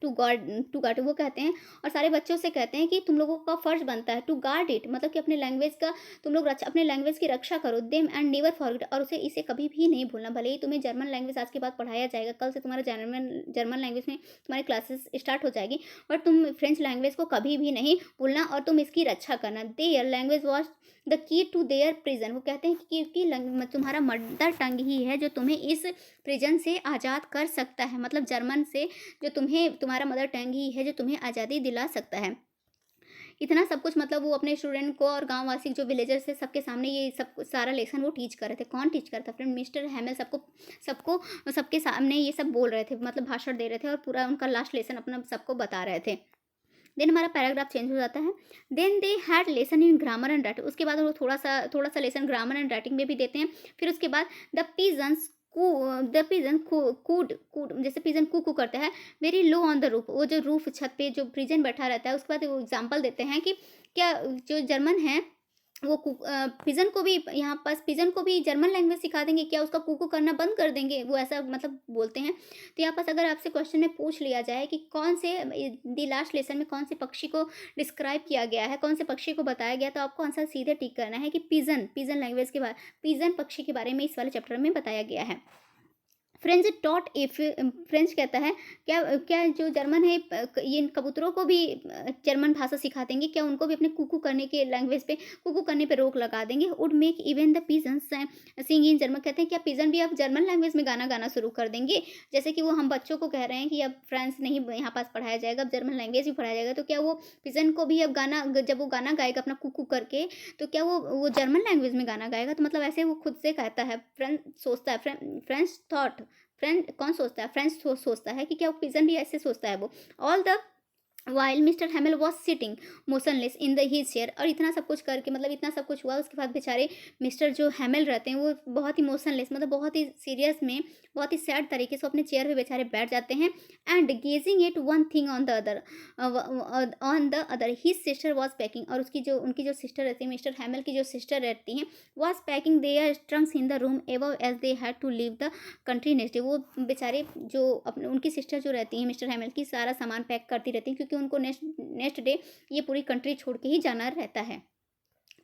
to guard, वो कहते हैं और सारे बच्चों से कहते हैं कि तुम लोगों का फर्ज बनता है टू गार्ड इट, मतलब कि अपने लैंग्वेज का तुम लोग अपने लैंग्वेज की रक्षा करो। देम एंड नेवर फॉरगेट, और इसे कभी भी नहीं भूलना। भले ही तुम्हें जर्मन लैंग्वेज आज के बाद पढ़ाया जाएगा, कल से तुम्हारा जर्मन लैंग्वेज में तुम्हारी क्लासेस स्टार्ट हो जाएगी, और तुम फ्रेंच लैंग्वेज को कभी भी नहीं भूलना और तुम इसकी रक्षा करना। Their language was the key to their prison. वो कहते हैं कि तुम्हारा मदर टंग ही है जो तुम्हें इस प्रिजन से आज़ाद कर सकता है, मतलब जर्मन से जो तुम्हारा मदर टंग ही है जो तुम्हें आज़ादी दिला सकता है। इतना सब कुछ मतलब वो अपने स्टूडेंट को और गांववासी जो विलेजर्स थे सबके सामने ये सब सारा लेसन वो टीच कर रहे थे। कौन टीच करता? फ्रेंड मिस्टर हैमल सबको सबको सबके सामने ये सब बोल रहे थे, मतलब भाषण दे रहे थे और पूरा उनका लास्ट लेसन अपना सबको बता रहे थे। देन हमारा पैराग्राफ चेंज हो जाता है। Then they had lesson in grammar and writing. उसके बाद वो थोड़ा सा लेसन ग्रामर एंड राइटिंग में भी देते हैं। फिर उसके बाद द पीजन्स पिजन कूड कूड, जैसे पिजन कू करता है very low on the roof, वो जो रूफ छत पे जो पिजन बैठा रहता है। उसके बाद वो एग्जाम्पल देते हैं कि क्या जो जर्मन है वो पिजन को भी यहाँ पास पिजन को भी जर्मन लैंग्वेज सिखा देंगे क्या? उसका कुकू करना बंद कर देंगे? वो ऐसा मतलब बोलते हैं। तो यहाँ पास अगर आपसे क्वेश्चन में पूछ लिया जाए कि कौन से दी लास्ट लेसन में कौन से पक्षी को डिस्क्राइब किया गया है, कौन से पक्षी को बताया गया, तो आपको आंसर सीधे टिक करना है कि पिजन लैंग्वेज के बारे, पिजन पक्षी के बारे में इस वाले चैप्टर में बताया गया है। फ्रेंच टॉट इफ, फ्रेंच कहता है क्या क्या जो जर्मन है ये इन कबूतरों को भी जर्मन भाषा सिखा देंगे क्या? उनको भी अपने कुकू करने के लैंग्वेज पे कुकू करने पे रोक लगा देंगे। Would make even the pigeons sing in German. कहते हैं क्या पिजन भी अब जर्मन लैंग्वेज में गाना गाना शुरू कर देंगे? जैसे कि वो हम बच्चों को कह रहे हैं कि अब फ्रेंच नहीं यहाँ पास पढ़ाया जाएगा, अब जर्मन लैंग्वेज भी पढ़ाया जाएगा, तो क्या वो पिजन को भी अब गाना, जब वो गाना गाएगा अपना कुकू करके, तो क्या वो जर्मन लैंग्वेज में गाना गाएगा? तो मतलब ऐसे वो खुद से कहता है, फ्रेंच सोचता है, फ्रेंच थॉट, फ्रेंड कौन सोचता है? फ्रेंच सोचता है कि क्या वो पिजन भी ऐसे सोचता है वो। All the while mister Hamel was sitting motionless in the his chair. और इतना सब कुछ करके, मतलब इतना सब कुछ हुआ, उसके बाद बेचारे मिस्टर जो हैमिल रहते हैं वो बहुत ही मोशनलेस, मतलब बहुत ही सीरियस में, बहुत ही सैड तरीके से अपने चेयर पे बेचारे बैठ जाते हैं। And gazing it one thing on the other, his sister was packing. और उसकी जो, उनकी जो सिस्टर रहती है, मिस्टर हैमिल की जो सिस्टर रहती हैं, was packing their trunks in the room above as they had to leave the country next day. वो बेचारे जो अपने, उनकी सिस्टर जो रहती हैं मिस्टर हैमिल की, सारा सामान पैक करती रहती हैं, क्योंकि उनको नेक्स्ट नेक्स्ट डे ये पूरी कंट्री छोड़ के ही जाना रहता है।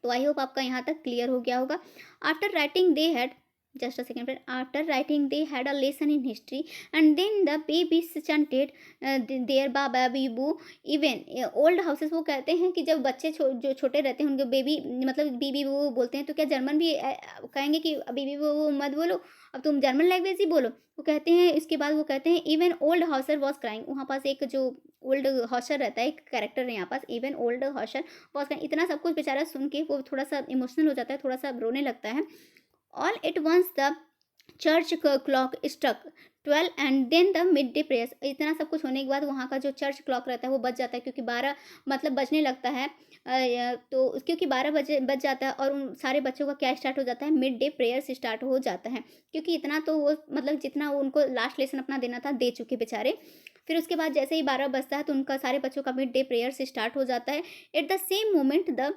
तो आई होप आपका यहाँ तक क्लियर हो गया होगा। After writing they had, just a second friend, after writing they had a lesson in history and then the baby chanted their बाबा बीबू इवन ओल्ड हाउसेस। वो कहते हैं कि जब बच्चे जो छोटे रहते हैं उनके बेबी, मतलब बीबी वो बोलते हैं, तो क्या जर्मन भी कहेंगे कि बीबी वो मत बोलो, अब तुम जर्मन लैंग्वेज ही बोलो। वो कहते हैं, इसके बाद वो कहते हैं even old Hauser was crying. वहाँ पास एक जो ओल्ड हॉशर रहता है, एक कैरेक्टर है यहाँ पास, इवन ओल्ड हॉशर वॉज क्राइंग। इतना सब कुछ बेचारा सुन के वो थोड़ा सा इमोशनल हो जाता है, थोड़ा सा रोने लगता है। All at once the church clock struck 12 and then the midday prayers. इतना सब कुछ होने के बाद वहाँ का जो चर्च क्लॉक रहता है वो बज जाता है, क्योंकि 12 मतलब बजने लगता है। तो क्योंकि 12 बजे बज जाता है, और उन सारे बच्चों का क्या स्टार्ट हो जाता है, मिड डे प्रेयर्स स्टार्ट हो जाता है। क्योंकि इतना तो वो, मतलब जितना वो उनको लास्ट लेसन अपना देना था दे चुके बेचारे। फिर उसके बाद जैसे ही 12 बजता है तो उनका सारे बच्चों का मिड डे प्रेयर्स स्टार्ट हो जाता है। At the same moment the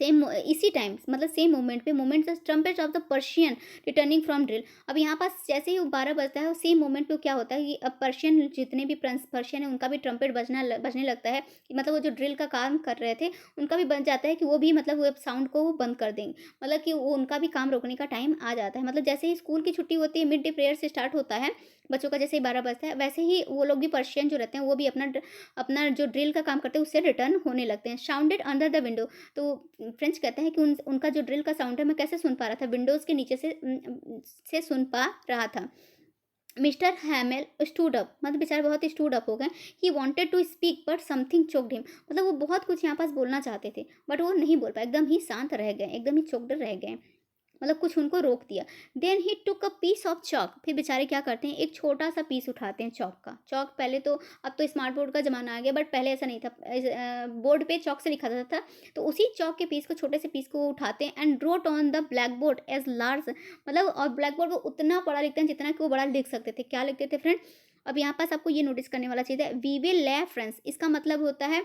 same इसी टाइम, मतलब सेम मोमेंट पे, moment trumpet of the Persian returning from drill. अब यहाँ पास जैसे ही 12 बजता है, सेम मोमेंट पे क्या होता है कि अब पर्शियन, जितने भी पर्शियन है उनका भी ट्रम्पेट बजने लगता है, कि मतलब वो जो ड्रिल का काम कर रहे थे उनका भी बन जाता है, कि वो भी मतलब वो साउंड को वो बंद कर देंगे, मतलब कि वो उनका भी काम रोकने का टाइम आ जाता है। मतलब जैसे ही स्कूल की छुट्टी होती है, मिड डे प्रेयर से स्टार्ट होता है बच्चों का, जैसे ही 12 बजता है, वैसे ही वो लोग भी, पर्शियन जो रहते हैं वो भी अपना अपना जो ड्रिल का काम करते हैं उससे रिटर्न होने लगते हैं। Sounded under the window. तो फ्रेंच कहते हैं कि उनका जो ड्रिल का साउंड है मैं कैसे सुन पा रहा था, विंडोज़ के नीचे से सुन पा रहा था। मिस्टर हैमेल स्टूड अप, मतलब बेचारे बहुत ही स्टूड अप हो गए। He wanted to speak but something choked him. मतलब वो बहुत कुछ यहाँ पास बोलना चाहते थे, बट वो नहीं बोल पाए, एकदम ही शांत रह गए, एकदम ही चोक्ड रह गए, मतलब कुछ उनको रोक दिया। Then he took a piece of chalk. फिर बेचारे क्या करते हैं, एक छोटा सा पीस उठाते हैं चॉक का। चॉक पहले तो, अब तो स्मार्ट बोर्ड का ज़माना आ गया, बट पहले ऐसा नहीं था, बोर्ड पे चॉक से लिखा जाता था। तो उसी चॉक के पीस को, छोटे से पीस को वो उठाते हैं and wrote on the blackboard as large, मतलब, और ब्लैक बोर्ड को उतना बड़ा लिखते हैं जितना कि वो बड़ा लिख सकते थे। क्या लिखते थे फ्रेंड, अब यहाँ पास आपको ये नोटिस करने वाला चीज़ है, वी विल ले फ्रेंड्स। इसका मतलब होता है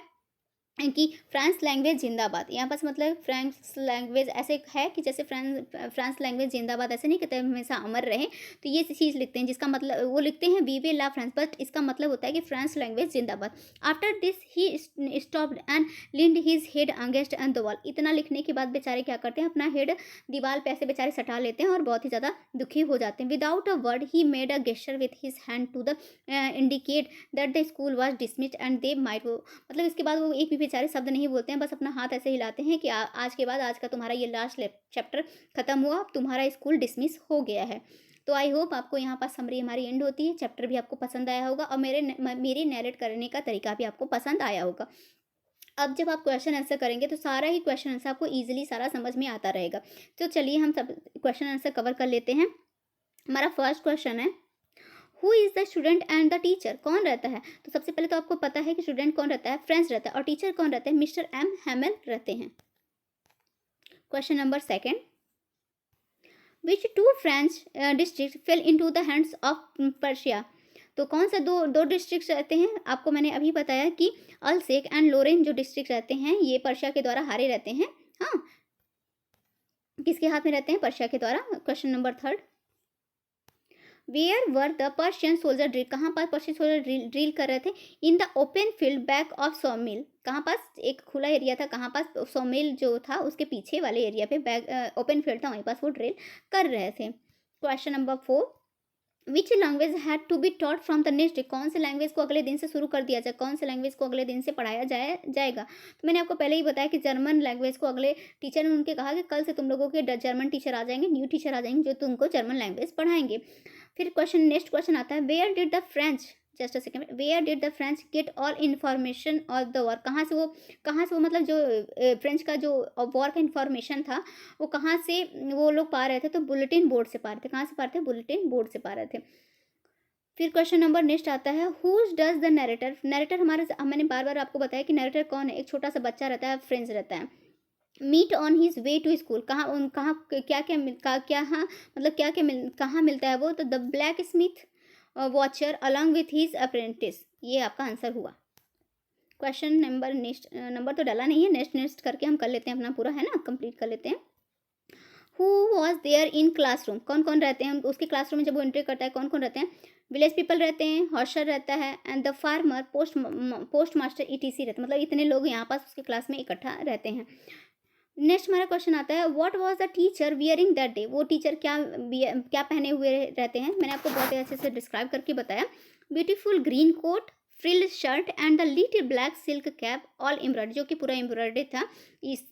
कि फ्रांस लैंग्वेज जिंदाबाद। यहाँ पास मतलब फ्रांस लैंग्वेज ऐसे है कि जैसे फ्रांस लैंग्वेज जिंदाबाद, ऐसे नहीं कहते हमेशा अमर रहे। तो ये चीज़ लिखते हैं, जिसका मतलब वो लिखते हैं वी विल ला फ्रांस, बट इसका मतलब होता है कि फ्रांस लैंग्वेज जिंदाबाद। After this he stopped and leaned his head against and the wall. इतना लिखने के बाद बेचारे क्या करते हैं, अपना हेड दीवार पे ऐसे बेचारे सटा लेते हैं और बहुत ही ज़्यादा दुखी हो जाते हैं। Without a word he made a gesture with his hand to the indicate that the school was dismissed and they might. मतलब इसके बाद वो एक भी बेचारे शब्द नहीं बोलते हैं, बस अपना हाथ ऐसे हिलाते हैं कि आज के बाद, आज का तुम्हारा ये लास्ट चैप्टर खत्म हुआ, अब तुम्हारा स्कूल डिसमिस हो गया है। तो आई होप आपको यहाँ पास समरी हमारी एंड होती है, चैप्टर भी आपको पसंद आया होगा, और मेरी नैरेट करने का तरीका भी आपको पसंद आया होगा। अब जब आप क्वेश्चन आंसर करेंगे तो सारा ही क्वेश्चन आंसर आपको ईजिली सारा समझ में आता रहेगा। तो चलिए हम सब क्वेश्चन आंसर कवर कर लेते हैं। हमारा फर्स्ट क्वेश्चन है, who is the student and the teacher. कौन रहता है, तो सबसे पहले तो आपको पता है कि स्टूडेंट कौन रहता है, फ्रेंच रहता है, और टीचर कौन रहते हैं, मिस्टर एम हैमल रहते हैं। Question number second, which two French district fell into the hands of Persia. तो कौन सा दो दो डिस्ट्रिक्ट रहते हैं, आपको मैंने अभी बताया कि अल्सेक एंड लोरेन जो डिस्ट्रिक्ट रहते हैं ये पर्शिया के द्वारा हारे रहते हैं। हाँ, किसके हाथ में रहते हैं, पर्शिया के द्वारा। Question number third, where were the Persian soldier drill. कहाँ पर पर्शियन सोल्जर ड्रिल कर रहे थे, in the open field back of sawmill. कहाँ पास, एक खुला एरिया था, कहाँ पास, सॉमिल जो था उसके पीछे वाले एरिया पे बैक ओपन फील्ड था, वहीं पास वो ड्रिल कर रहे थे। Question number four, which language had to be taught from the next day. कौन से लैंग्वेज को अगले दिन से शुरू कर दिया जाए, कौन से लैंग्वेज को अगले दिन से पढ़ाया जाएगा। तो मैंने आपको पहले ही बताया कि जर्मन लैंग्वेज को अगले टीचर ने उनके कहा कि कल से तुम लोगों के जर्मन टीचर आ जाएंगे, न्यू टीचर आ जाएंगे जो तुमको जर्मन लैंग्वेज पढ़ाएंगे। फिर नेक्स्ट क्वेश्चन आता है, where did the French, just a second, where did the French get all information of the war. कहाँ से वो मतलब जो फ्रेंच का जो वॉर का इन्फॉर्मेशन था वो कहाँ से वो लोग पा रहे थे, तो बुलेटिन बोर्ड से पा रहे थे। कहाँ से पा रहे थे, बुलेटिन बोर्ड से पा रहे थे। फिर क्वेश्चन नंबर नेक्स्ट आता है, whose does the narrator. Narrator हमारे, मैंने बार बार आपको बताया कि नरेटर कौन है, एक छोटा सा बच्चा रहता है, फ्रेंड्स रहता है। Meet on his way to school, कहाँ क्या क्या क्या हाँ मतलब क्या क्या कहाँ मिलता है वो, तो the black Smith watcher along with his apprentice, ये आपका आंसर हुआ। क्वेश्चन नंबर नेक्स्ट, नंबर तो डाला नहीं है, नेक्स्ट नेक्स्ट करके हम कर लेते हैं अपना पूरा, है ना, कंप्लीट कर लेते हैं। Who was there in classroom, कौन कौन रहते हैं उसके क्लासरूम में जब वो एंट्री करता है, कौन कौन रहते हैं। विलेज पीपल रहते हैं, हॉर्शर रहता है, and the farmer, post master etc रहते हैं, मतलब इतने लोग यहाँ पास उसके क्लास में इकट्ठा रहते हैं। नेक्स्ट हमारा क्वेश्चन आता है, what was the teacher wearing that day, वो टीचर क्या पहने हुए रहते हैं। मैंने आपको बहुत ही अच्छे से डिस्क्राइब करके बताया। Beautiful green coat, frilled shirt and the little black silk cap, all embroidery, जो कि पूरा एम्ब्रॉयडरी था। इस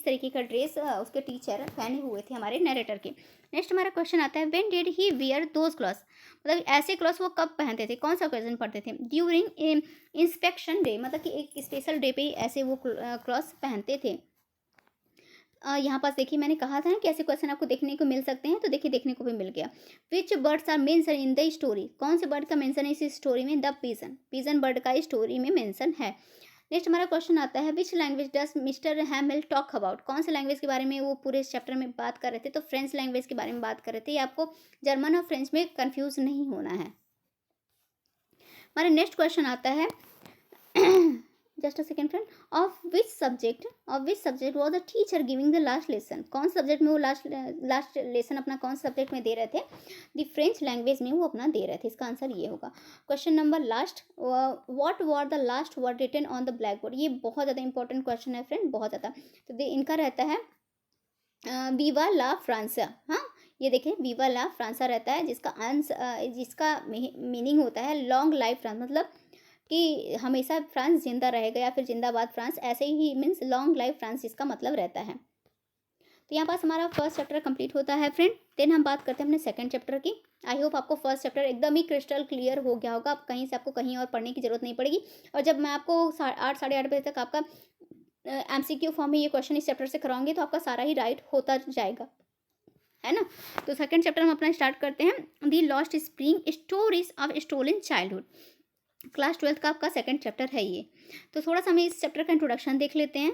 तरीके का ड्रेस उसके टीचर पहने हुए थे हमारे नरेटर के। नेक्स्ट हमारा क्वेश्चन आता है, when did he wear those clothes, मतलब ऐसे क्लॉथ्स वो कब पहनते थे, कौन सा ओकेजन पढ़ते थे। ड्यूरिंग इंस्पेक्शन डे, मतलब कि एक स्पेशल डे पे ऐसे वो क्लॉथ्स पहनते थे। यहाँ पास देखिए, मैंने कहा था ना कि ऐसे क्वेश्चन आपको देखने को मिल सकते हैं, तो देखिए देखने को भी मिल गया। Which birds are mention in the story, कौन से बर्ड का मेंशन है इस स्टोरी में। द पीजन, पीजन बर्ड का स्टोरी में मेंशन है। नेक्स्ट हमारा क्वेश्चन आता है, which language does mister Hamel talk about, कौन से लैंग्वेज के बारे में वो पूरे इस चैप्टर में बात कर रहे थे, तो फ्रेंच लैंग्वेज के बारे में बात कर रहे थे। ये आपको जर्मन और फ्रेंच में कन्फ्यूज नहीं होना है। हमारा नेक्स्ट क्वेश्चन आता है, just a second friend, of which subject was the teacher giving the last lesson, कौन सब्जेक्ट में वो लास्ट लेसन अपना कौन सब्जेक्ट में दे रहे थे। द फ्रेंच लैंग्वेज में वो अपना दे रहे थे, इसका आंसर ये होगा। Question number last, what were the last word written on the blackboard, ये बहुत ज़्यादा इंपॉर्टेंट क्वेश्चन है फ्रेंड, बहुत ज़्यादा। तो इनका रहता है वीवा ला फ्रांसा, हाँ, ये देखिए वीवा ला फ्रांसा रहता है, जिसका मीनिंग होता है लॉन्ग लाइफ फ्रांस, मतलब कि हमेशा फ्रांस जिंदा रहेगा, या फिर जिंदाबाद फ्रांस, ऐसे ही मीन्स लॉन्ग लाइफ फ्रांस इसका मतलब रहता है। तो यहाँ पास हमारा फर्स्ट चैप्टर कंप्लीट होता है फ्रेंड। देन हम बात करते हैं अपने सेकंड चैप्टर की। आई होप आपको फर्स्ट चैप्टर एकदम ही क्रिस्टल क्लियर हो गया होगा, आप कहीं से आपको कहीं और पढ़ने की जरूरत नहीं पड़ेगी। और जब मैं आपको 8 साढ़े 8 बजे तक आपका MCQ फॉर्म में ये क्वेश्चन इस चैप्टर से कराऊंगी, तो आपका सारा ही राइट होता जाएगा, है ना। तो सेकंड चैप्टर हम अपना स्टार्ट करते हैं, the lost spring, stories of stolen childhood. Class 12 का आपका सेकंड चैप्टर है ये। तो थोड़ा सा हमें इस चैप्टर का इंट्रोडक्शन देख लेते हैं।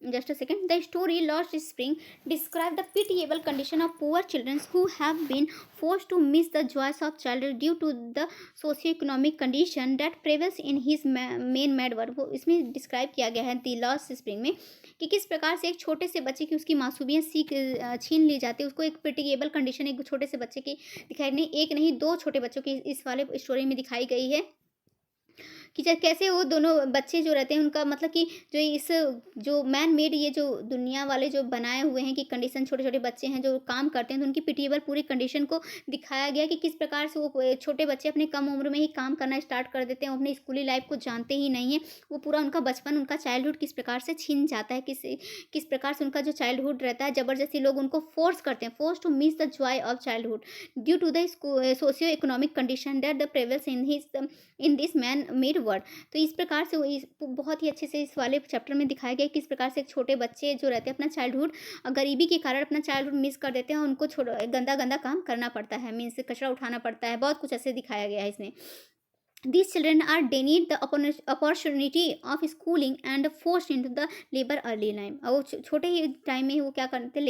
Just a second, the story lost spring describe the pitiable condition of poor children who have been forced to miss the joys of childhood due to the socio-economic condition that prevails in his main mad world। वो इसमें describe किया गया है the lost spring में, कि किस प्रकार से एक छोटे से बच्चे की उसकी मासूमियत छीन ली जाती है, उसको एक पिटिएबल कंडीशन एक छोटे से बच्चे की दिखाई नहीं, एक नहीं दो छोटे बच्चों की इस वाले स्टोरी में दिखाई गई है, कि कैसे वो दोनों बच्चे जो रहते हैं उनका, मतलब कि जो मैन मेड, ये जो दुनिया वाले जो बनाए हुए हैं कि कंडीशन, छोटे छोटे बच्चे हैं जो काम करते हैं, तो उनकी पिटिएबल पूरी कंडीशन को दिखाया गया कि किस प्रकार से वो छोटे बच्चे अपने कम उम्र में ही काम करना स्टार्ट कर देते हैं, अपनी स्कूली लाइफ को जानते ही नहीं है। वो पूरा उनका बचपन, उनका चाइल्डहुड किस प्रकार से छीन जाता है, किस प्रकार से उनका जो चाइल्डहुड रहता है, ज़बरदस्ती लोग उनको फोर्स करते हैं, force to miss the joy of childhood due to the socio economic condition that the prevails in this man made world. तो इस प्रकार से बहुत ही अच्छे से इस वाले चैप्टर में दिखाया गया किस प्रकार से एक छोटे बच्चे जो रहते हैं अपना चाइल्डहुड गरीबी के कारण अपना चाइल्डहुड मिस कर देते हैं, और उनको गंदा गंदा काम करना पड़ता है, मीन्स कचरा उठाना पड़ता है, बहुत कुछ ऐसे दिखाया गया है इसमें। These children are denied the opportunity of schooling and forced into the labor early time। और वो छोटे ही टाइम में ही वो क्या करते हैं,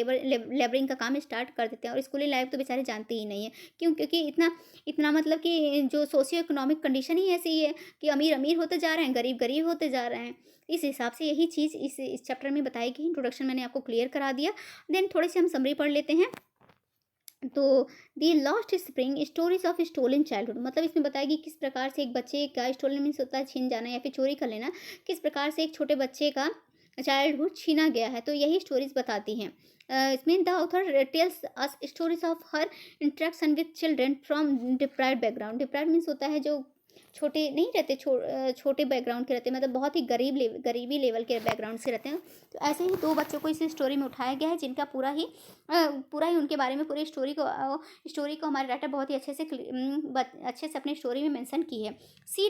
लेबरिंग का काम स्टार्ट कर देते हैं, और स्कूली लाइफ तो बेचारे जानते ही नहीं है। क्यों? क्योंकि इतना इतना मतलब कि जो सोशियो इकोनॉमिक कंडीशन ही ऐसी है कि अमीर अमीर होते जा रहे हैं, गरीब गरीब होते जा रहे हैं। इस हिसाब से यही चीज़ इस चैप्टर में बताई गई। इंट्रोडक्शन मैंने आपको क्लियर करा दिया। देन थोड़े से हम समरी पढ़ लेते हैं। तो the lost spring stories of stolen childhood, मतलब इसमें बताएगी किस प्रकार से एक बच्चे का, स्टोलन मीन्स होता है छीन जाना या फिर चोरी कर लेना, किस प्रकार से एक छोटे बच्चे का चाइल्डहुड छीना गया है। तो यही स्टोरीज बताती हैं। इसमें the author tells us stories of her interaction with children from deprived background. Deprived means होता है जो छोटे नहीं रहते, छोटे बैकग्राउंड के रहते हैं, मतलब बहुत ही गरीबी लेवल के बैकग्राउंड से रहते हैं। तो ऐसे ही दो बच्चों को इस स्टोरी में उठाया गया है, जिनका पूरा ही उनके बारे में पूरी स्टोरी को हमारे राइटर बहुत ही अच्छे से अपनी स्टोरी में मेंशन की है। She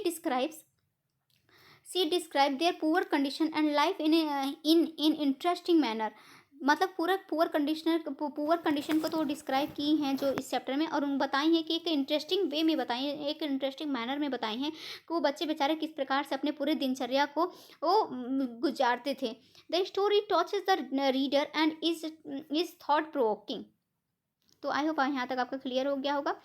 describe their poor condition and life in interesting manner। मतलब पूरा पुअर कंडीशन को तो डिस्क्राइब की हैं जो इस चैप्टर में, और उन बताई हैं कि एक इंटरेस्टिंग वे में बताई हैं, एक इंटरेस्टिंग मैनर में बताई हैं कि वो बच्चे बेचारे किस प्रकार से अपने पूरे दिनचर्या को वो गुजारते थे। The story touches the reader and is thought provoking. तो आई होप यहाँ तक आपका क्लियर हो गया होगा।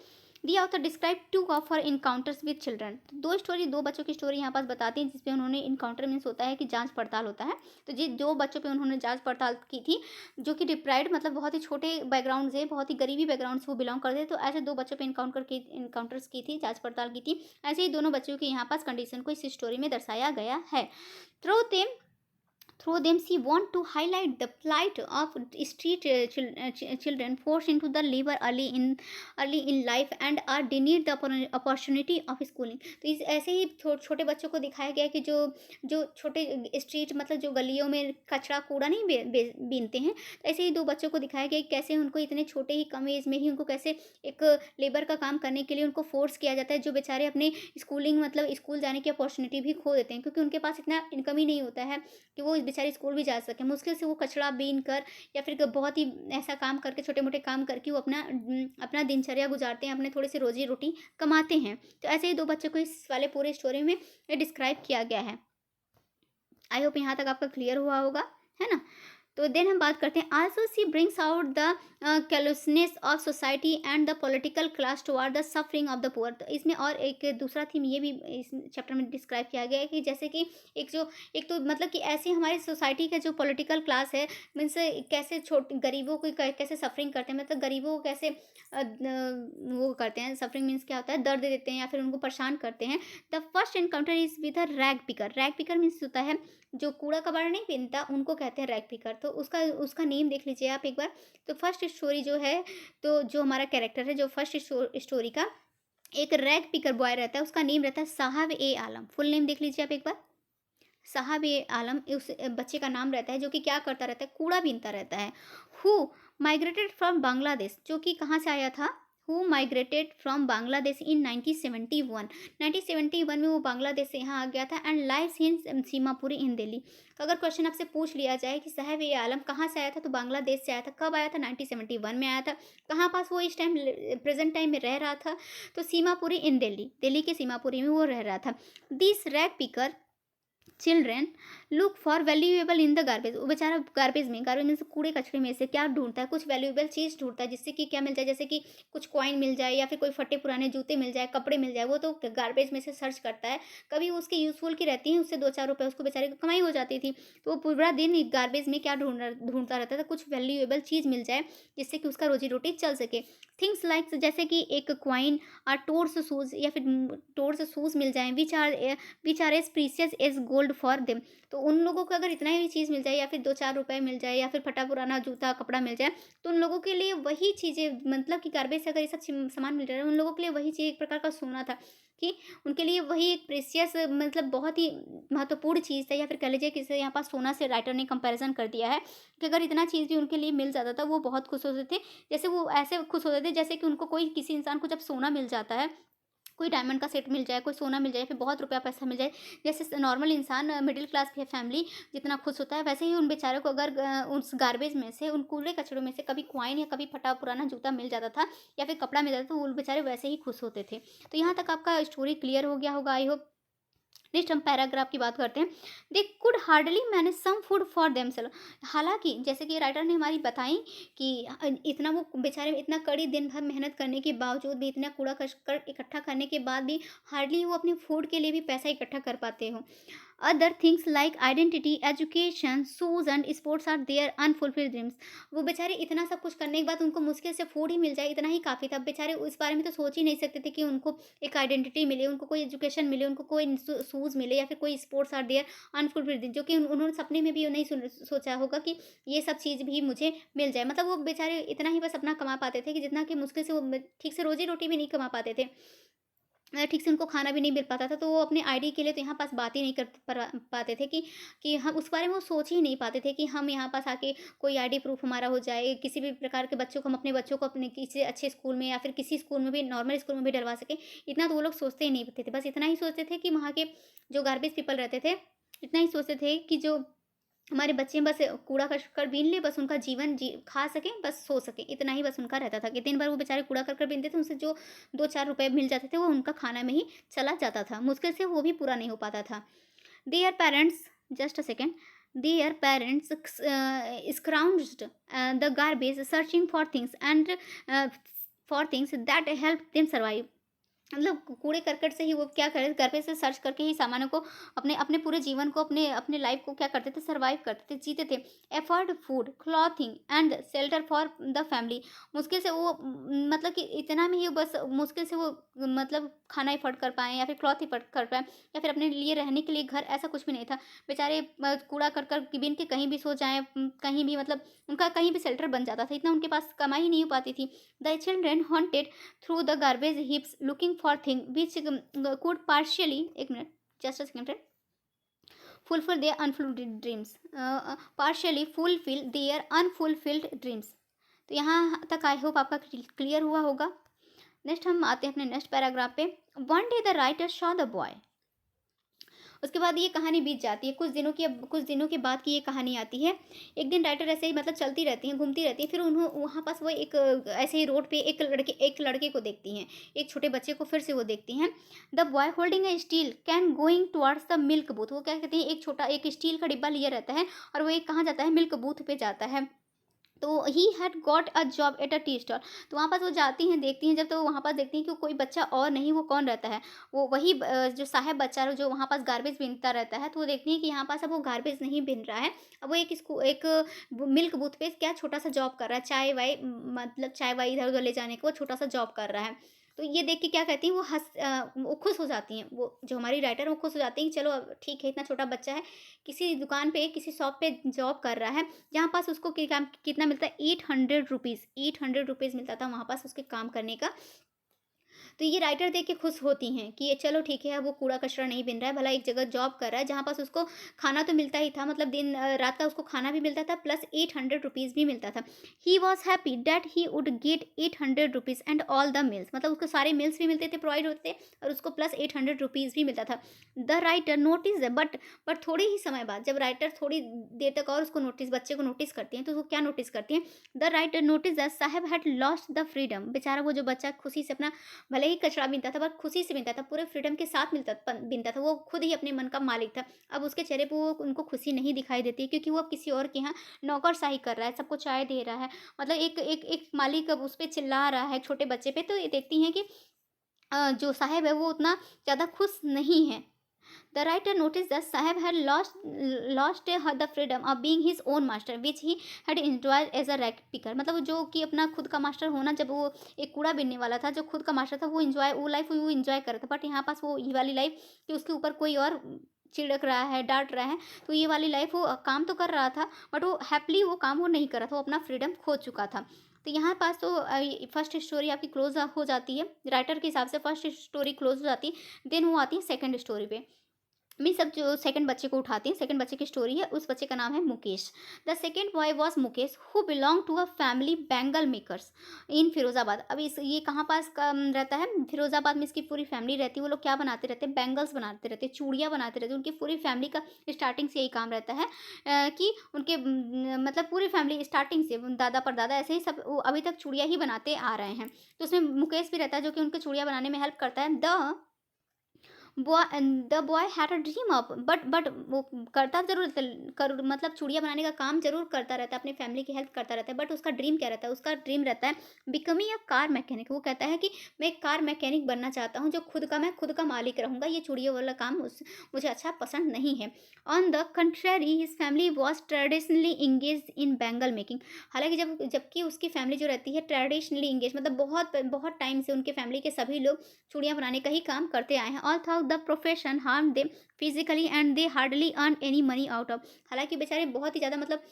The author describe two of her encounters with children. दो बच्चों की स्टोरी यहाँ पास बताती हैं जिसपे उन्होंने इनकाउंटर मीन्स होता है कि जांच पड़ताल होता है। तो जी दो बच्चों पे उन्होंने जांच पड़ताल की थी जो कि डिप्राइव्ड मतलब बहुत ही छोटे बैकग्राउंड से, बहुत ही गरीबी बैकग्राउंड से वो बिलोंग करते थे। तो ऐसे दो बच्चों पे इनकाउंटर्स की थी, जांच पड़ताल की थी। ऐसे ही दोनों बच्चों के यहाँ पास कंडीशन को इस स्टोरी में दर्शाया गया है। Through them Through them, she want to highlight the plight of street children forced into the labor early in life and are denied the opportunity of schooling. तो इस ऐसे ही छोटे बच्चों को दिखाया गया कि जो छोटे स्ट्रीट मतलब जो गलियों में कचरा कूड़ा नहीं बीनते हैं, तो ऐसे ही दो बच्चों को दिखाया गया कि कैसे उनको इतने छोटे ही कम एज में ही उनको कैसे एक लेबर का काम करने के लिए उनको फोर्स किया जाता है, जो बेचारे अपने स्कूलिंग मतलब स्कूल जाने की अपॉर्चुनिटी भी खो देते हैं क्योंकि उनके पास इतना इनकम ही नहीं होता है कि वो बेचारे स्कूल भी जा सकें। मुश्किल से वो कचरा बीन कर या फिर बहुत ही ऐसा काम करके छोटे मोटे काम करके वो अपना दिनचर्या गुजारते हैं, अपने थोड़े से रोजी रोटी कमाते हैं। तो ऐसे ही दो बच्चों को इस वाले पूरे स्टोरी में डिस्क्राइब किया गया है। आई होप यहाँ तक आपका क्लियर हुआ होगा, है ना। तो देन हम बात करते हैं also she brings out the callousness of society and the political class toward the suffering of the poor. तो इसमें और एक दूसरा थीम ये भी इस चैप्टर में डिस्क्राइब किया गया है कि जैसे कि एक तो मतलब कि ऐसे हमारी सोसाइटी का जो पॉलिटिकल क्लास है मीन्स कैसे छोटे गरीबों को कैसे सफरिंग करते हैं, मतलब गरीबों को कैसे वो करते हैं। सफरिंग मीन्स क्या होता है, दर्द देते हैं या फिर उनको परेशान करते हैं। The first encounter is with a rag picker. Rag picker means होता है जो कूड़ा कबाड़ नहीं पहनता उनको कहते हैं रैग पिकर। तो उसका नेम देख लीजिए आप एक बार। तो फर्स्ट स्टोरी जो है, तो जो हमारा कैरेक्टर है जो फर्स्ट स्टोरी का एक रैग पिकर बॉय रहता है, उसका नेम रहता है साहब ए आलम। फुल नेम देख लीजिए आप एक बार। साहब ए आलम उस बच्चे का नाम रहता है जो कि क्या करता रहता है, कूड़ा बीनता रहता है। हु माइग्रेटेड फ्रॉम बांग्लादेश, जो कि कहाँ से आया था, हु माइग्रेटेड फ्रॉम बांग्लादेश इन 1971। 1971 में वो बांग्लादेश से यहाँ आ गया था एंड लाइव्स इन सीमापुरी इन दिल्ली। तो अगर क्वेश्चन आपसे पूछ लिया जाए कि साहब ए आलम कहाँ से आया था, तो बांग्लादेश से आया था। कब आया था, 1971 में आया था। कहाँ पास वो इस टाइम प्रेजेंट टाइम में रह रहा था, तो सीमापुरी इन दिल्ली, दिल्ली के सीमापुरी में वो रह रहा था। This rag picker children look for valuable in the garbage. वो बेचारा गार्बेज में से कूड़े कचरे में से क्या ढूंढता है, कुछ वैल्यूएबल चीज़ ढूंढता है जिससे कि क्या मिल जाए, जैसे कि कुछ कॉइन मिल जाए या फिर कोई फटे पुराने जूते मिल जाए, कपड़े मिल जाए। वो तो गार्बेज में से सर्च करता है, कभी उसके यूजफुल की रहती है, उससे 2-4 रुपये उसको बेचारे को कमाई हो जाती थी। तो वो पूरा दिन गार्बेज में क्या ढूंढता रहता था, कुछ वैल्यूएबल चीज़ मिल जाए जिससे कि उसका रोजी रोटी चल सके। थिंग्स लाइक जैसे कि एक क्वाइन और टोर्स शूज़ या फिर टोर्स शूज़ मिल जाएँ which are as precious as gold for them. तो उन लोगों को अगर इतना ही चीज़ मिल जाए या फिर 2-4 रुपए मिल जाए या फिर फटा पुराना जूता कपड़ा मिल जाए, तो उन लोगों के लिए वही चीज़ें मतलब कि गार्बेज से अगर ये सब सामान मिल रहा है, उन लोगों के लिए वही चीज़ एक प्रकार का सोना था कि उनके लिए वही एक प्रेशियस मतलब बहुत ही महत्वपूर्ण चीज़ था। या फिर कह लीजिए किसी यहाँ पास सोना से राइटर ने कंपैरिजन कर दिया है कि अगर इतना चीज़ भी उनके लिए मिल जाता था वो बहुत खुश होते थे। जैसे वो ऐसे खुश होते थे जैसे कि उनको कोई किसी इंसान को जब सोना मिल जाता है, कोई डायमंड का सेट मिल जाए, कोई सोना मिल जाए, फिर बहुत रुपया पैसा मिल जाए, जैसे नॉर्मल इंसान मिडिल क्लास की फैमिली जितना खुश होता है, वैसे ही उन बेचारों को अगर उस गार्बेज में से, उन कूड़े कचड़ों में से कभी कॉइन या कभी फटा पुराना जूता मिल जाता था या फिर कपड़ा मिल जाता था, तो वो बेचारे वैसे ही खुश होते थे। तो यहाँ तक आपका स्टोरी क्लियर हो गया होगा, आई होप। नेक्स्ट हम पैराग्राफ की बात करते हैं। They could hardly manage some food for themselves. हालांकि जैसे कि राइटर ने हमारी बताई कि इतना वो बेचारे इतना कड़ी दिन भर मेहनत करने के बावजूद भी, इतना कूड़ा कर इकट्ठा करने के बाद भी हार्डली वो अपने फूड के लिए भी पैसा इकट्ठा कर पाते हो। Other things like identity education shoes and sports are their unfulfilled dreams. वो बेचारे इतना सब कुछ करने के बाद उनको मुश्किल से फूड ही मिल जाए, इतना ही काफ़ी था। बेचारे उस बारे में तो सोच ही नहीं सकते थे कि उनको एक आइडेंटिटी मिले, उनको कोई एजुकेशन मिले, उनको कोई शूज़ मिले या फिर कोई sports are their unfulfilled dream, जो कि उन्होंने सपने में भी नहीं सोचा होगा कि ये सब चीज़ भी मुझे मिल जाए। मतलब वो बेचारे इतना ही बस अपना कमा पाते थे कि जितना कि मुश्किल से वो ठीक से रोजी रोटी भी नहीं कमा पाते थे, ठीक से उनको खाना भी नहीं मिल पाता था। तो वो अपने आईडी के लिए तो यहाँ पास बात ही नहीं कर पाते थे कि हम उस बारे में वो सोच ही नहीं पाते थे कि हम यहाँ पास आके कोई आईडी प्रूफ हमारा हो जाए, किसी भी प्रकार के बच्चों को हम अपने बच्चों को अपने किसी अच्छे स्कूल में या फिर किसी स्कूल में भी, नॉर्मल स्कूल में भी डलवा सके। इतना तो वो लोग सोचते ही नहीं थे। बस इतना ही सोचते थे कि वहाँ के जो गार्बेज पीपल रहते थे, इतना ही सोचते थे कि जो हमारे बच्चे बस कूड़ा कर बीन ले, बस उनका जीवन खा सकें, बस सो सकें, इतना ही बस उनका रहता था कि दिन भर वो बेचारे कूड़ा कर बीनते थे, उनसे जो 2-4 रुपए मिल जाते थे वो उनका खाना में ही चला जाता था, मुश्किल से वो भी पूरा नहीं हो पाता था। Their parents, just a second, their parents scrounged the garbage searching for things and for things that helped them survive। मतलब कूड़े करकट से ही वो क्या करे, घर पे से सर्च करके ही सामानों को अपने अपने पूरे जीवन को, अपने अपने लाइफ को क्या करते थे, सरवाइव करते थे, जीते थे। Afford food, clothing and shelter for the family. मुश्किल से वो मतलब कि इतना में ही बस मुश्किल से वो मतलब खाना एफर्ड कर पाए या फिर क्लॉथ एफर्ड कर पाए या फिर अपने लिए रहने के लिए घर, ऐसा कुछ भी नहीं था। बेचारे कूड़ा करकट बिन के कहीं भी सो जाएं, कहीं भी मतलब उनका कहीं भी शेल्टर बन जाता था, इतना उनके पास कमाई नहीं हो पाती थी। The children haunted through the garbage heaps looking for things which could partially, एक minute, just a second, fulfill their unfulfilled dreams, partially fulfill their unfulfilled dreams। तो यहाँ तक आई होप आपका क्लियर हुआ होगा। नेक्स्ट हम आते हैं अपने नेक्स्ट पैराग्राफ पे। One day the writer Shaw the boy. उसके बाद ये कहानी बीत जाती है, कुछ दिनों के बाद की ये कहानी आती है। एक दिन राइटर ऐसे ही मतलब चलती रहती हैं, घूमती रहती हैं, फिर उन्हों वहाँ पास वो एक ऐसे ही रोड पे एक लड़के को देखती हैं, एक छोटे बच्चे को फिर से वो देखती हैं। The boy holding A steel can going towards the milk booth. वो क्या कहते हैं, एक स्टील का डिब्बा लिया रहता है और वो एक कहाँ जाता है, मिल्क बूथ पे जाता है। तो he had got a job at a tea stall. तो वहाँ पास वो जाती हैं, देखती हैं जब, तो वहाँ पास देखती हैं कि कोई बच्चा और नहीं, वो कौन रहता है, वो वही जो साहब बच्चा जो वहाँ पास गार्बेज बीनता रहता है। तो वो देखती हैं कि यहाँ पास अब वो गार्बेज नहीं बीन रहा है, अब वो एक मिल्क बूथ पे क्या छोटा सा जॉब कर रहा है, चाय वाय मतलब चाय वाय इधर उधर ले जाने का वो छोटा सा जॉब कर रहा है। तो ये देख के क्या कहती हैं, वो खुश हो जाती हैं, वो जो हमारी राइटर वो खुश हो जाती हैं कि चलो अब ठीक है, इतना छोटा बच्चा है, किसी दुकान पे किसी शॉप पे जॉब कर रहा है, जहाँ पास उसको कितना मिलता है, 800 रुपीज़, 800 रुपीज़ मिलता था वहाँ पास उसके काम करने का। तो ये राइटर देख के खुश होती हैं कि ये चलो ठीक है, अब वो कूड़ा कचरा नहीं बिन रहा है, भला एक जगह जॉब कर रहा है जहाँ पास उसको खाना तो मिलता ही था, मतलब दिन रात का उसको खाना भी मिलता था प्लस 800 रुपीज़ भी मिलता था। He was happy that he would gate 800 rupees and all the meals, मतलब उसको सारे मील्स भी मिलते थे, प्रोवाइड होते थे, और उसको प्लस 800 रुपीज़ भी मिलता था। द राइटर नोटिस बट थोड़े ही समय बाद, जब राइटर थोड़ी देर तक और उसको नोटिस, बच्चे को नोटिस करती हैं, तो वो क्या नोटिस करती हैं, द राइटर नोटिस दैट साहब हैड लॉस्ट द फ्रीडम। बेचारा वो जो बच्चा खुशी से अपना, भले ही कचरा बीनता था पर खुशी से बीनता था, पूरे फ्रीडम के साथ बीनता था, वो खुद ही अपने मन का मालिक था। अब उसके चेहरे पे वो उनको खुशी नहीं दिखाई देती, क्योंकि वो अब किसी और के यहाँ नौकरशाही कर रहा है, सबको चाय दे रहा है, मतलब एक मालिक अब उस पर चिल्ला रहा है छोटे बच्चे पे। तो ये देखती हैं कि जो साहब है वो उतना ज़्यादा खुश नहीं है। The writer noticed that Sahib had lost the freedom of being his own master, which he had enjoyed as a rag picker। मतलब वो जो कि अपना खुद का मास्टर होना, जब वो एक कूड़ा बीनने वाला था, जो खुद का मास्टर था, वो लाइफ वो इंजॉय कर रहा था। बट यहाँ पास वो ये वाली लाइफ कि उसके ऊपर कोई और चिढ़क रहा है, डांट रहा है, तो ये वाली लाइफ वो काम तो कर रहा था बट वो हैप्पली वो काम वो नहीं कर रहा था, वो अपना फ्रीडम खो चुका था। तो यहाँ पास तो फर्स्ट स्टोरी आपकी क्लोज हो जाती है, राइटर के हिसाब से फर्स्ट स्टोरी क्लोज हो जाती है। देन वो आती है सेकंड स्टोरी पे। मी सब जो सेकंड बच्चे को उठाती हैं, सेकंड बच्चे की स्टोरी है, उस बच्चे का नाम है Mukesh. The second boy was Mukesh who belong to a family bangle makers in Firozabad. अब इस ये कहाँ पास का रहता है, फिरोजाबाद में इसकी पूरी फैमिली रहती है। वो लोग क्या बनाते रहते हैं, बैंगल्स बनाते रहते हैं, चूड़ियाँ बनाते रहते हैं। उनकी पूरी फैमिली का स्टार्टिंग से यही काम रहता है कि उनके मतलब पूरी फैमिली स्टार्टिंग से दादा परदादा ऐसे ही सब वो अभी तक चूड़ियाँ ही बनाते आ रहे हैं। तो उसमें मुकेश भी रहता है जो कि उनके चूड़ियाँ बनाने में हेल्प करता है। The boy had a dream of, but वो करता जरूर मतलब चूड़ियाँ बनाने का काम जरूर करता रहता है, अपनी फैमिली की हेल्प करता रहता है, बट उसका ड्रीम क्या रहता है, उसका ड्रीम रहता है बिकमिंग अ कार मैकेनिक। वो कहता है कि मैं एक कार मैकेनिक बनना चाहता हूँ, जो मैं खुद का मालिक रहूँगा, ये चूड़ियों वाला काम मुझे अच्छा पसंद नहीं है। On the contrary his family was traditionally engage in bangle making. हालांकि जबकि उसकी फैमिली जो रहती है ट्रेडिशनली इंगेज, मतलब बहुत बहुत टाइम से उनके फैमिली के सभी लोग चूड़ियाँ बनाने का ही काम करते आए हैं। Although the profession harm them physically and they hardly earn any money out of. हालांकि बेचारे बहुत ही ज़्यादा मतलब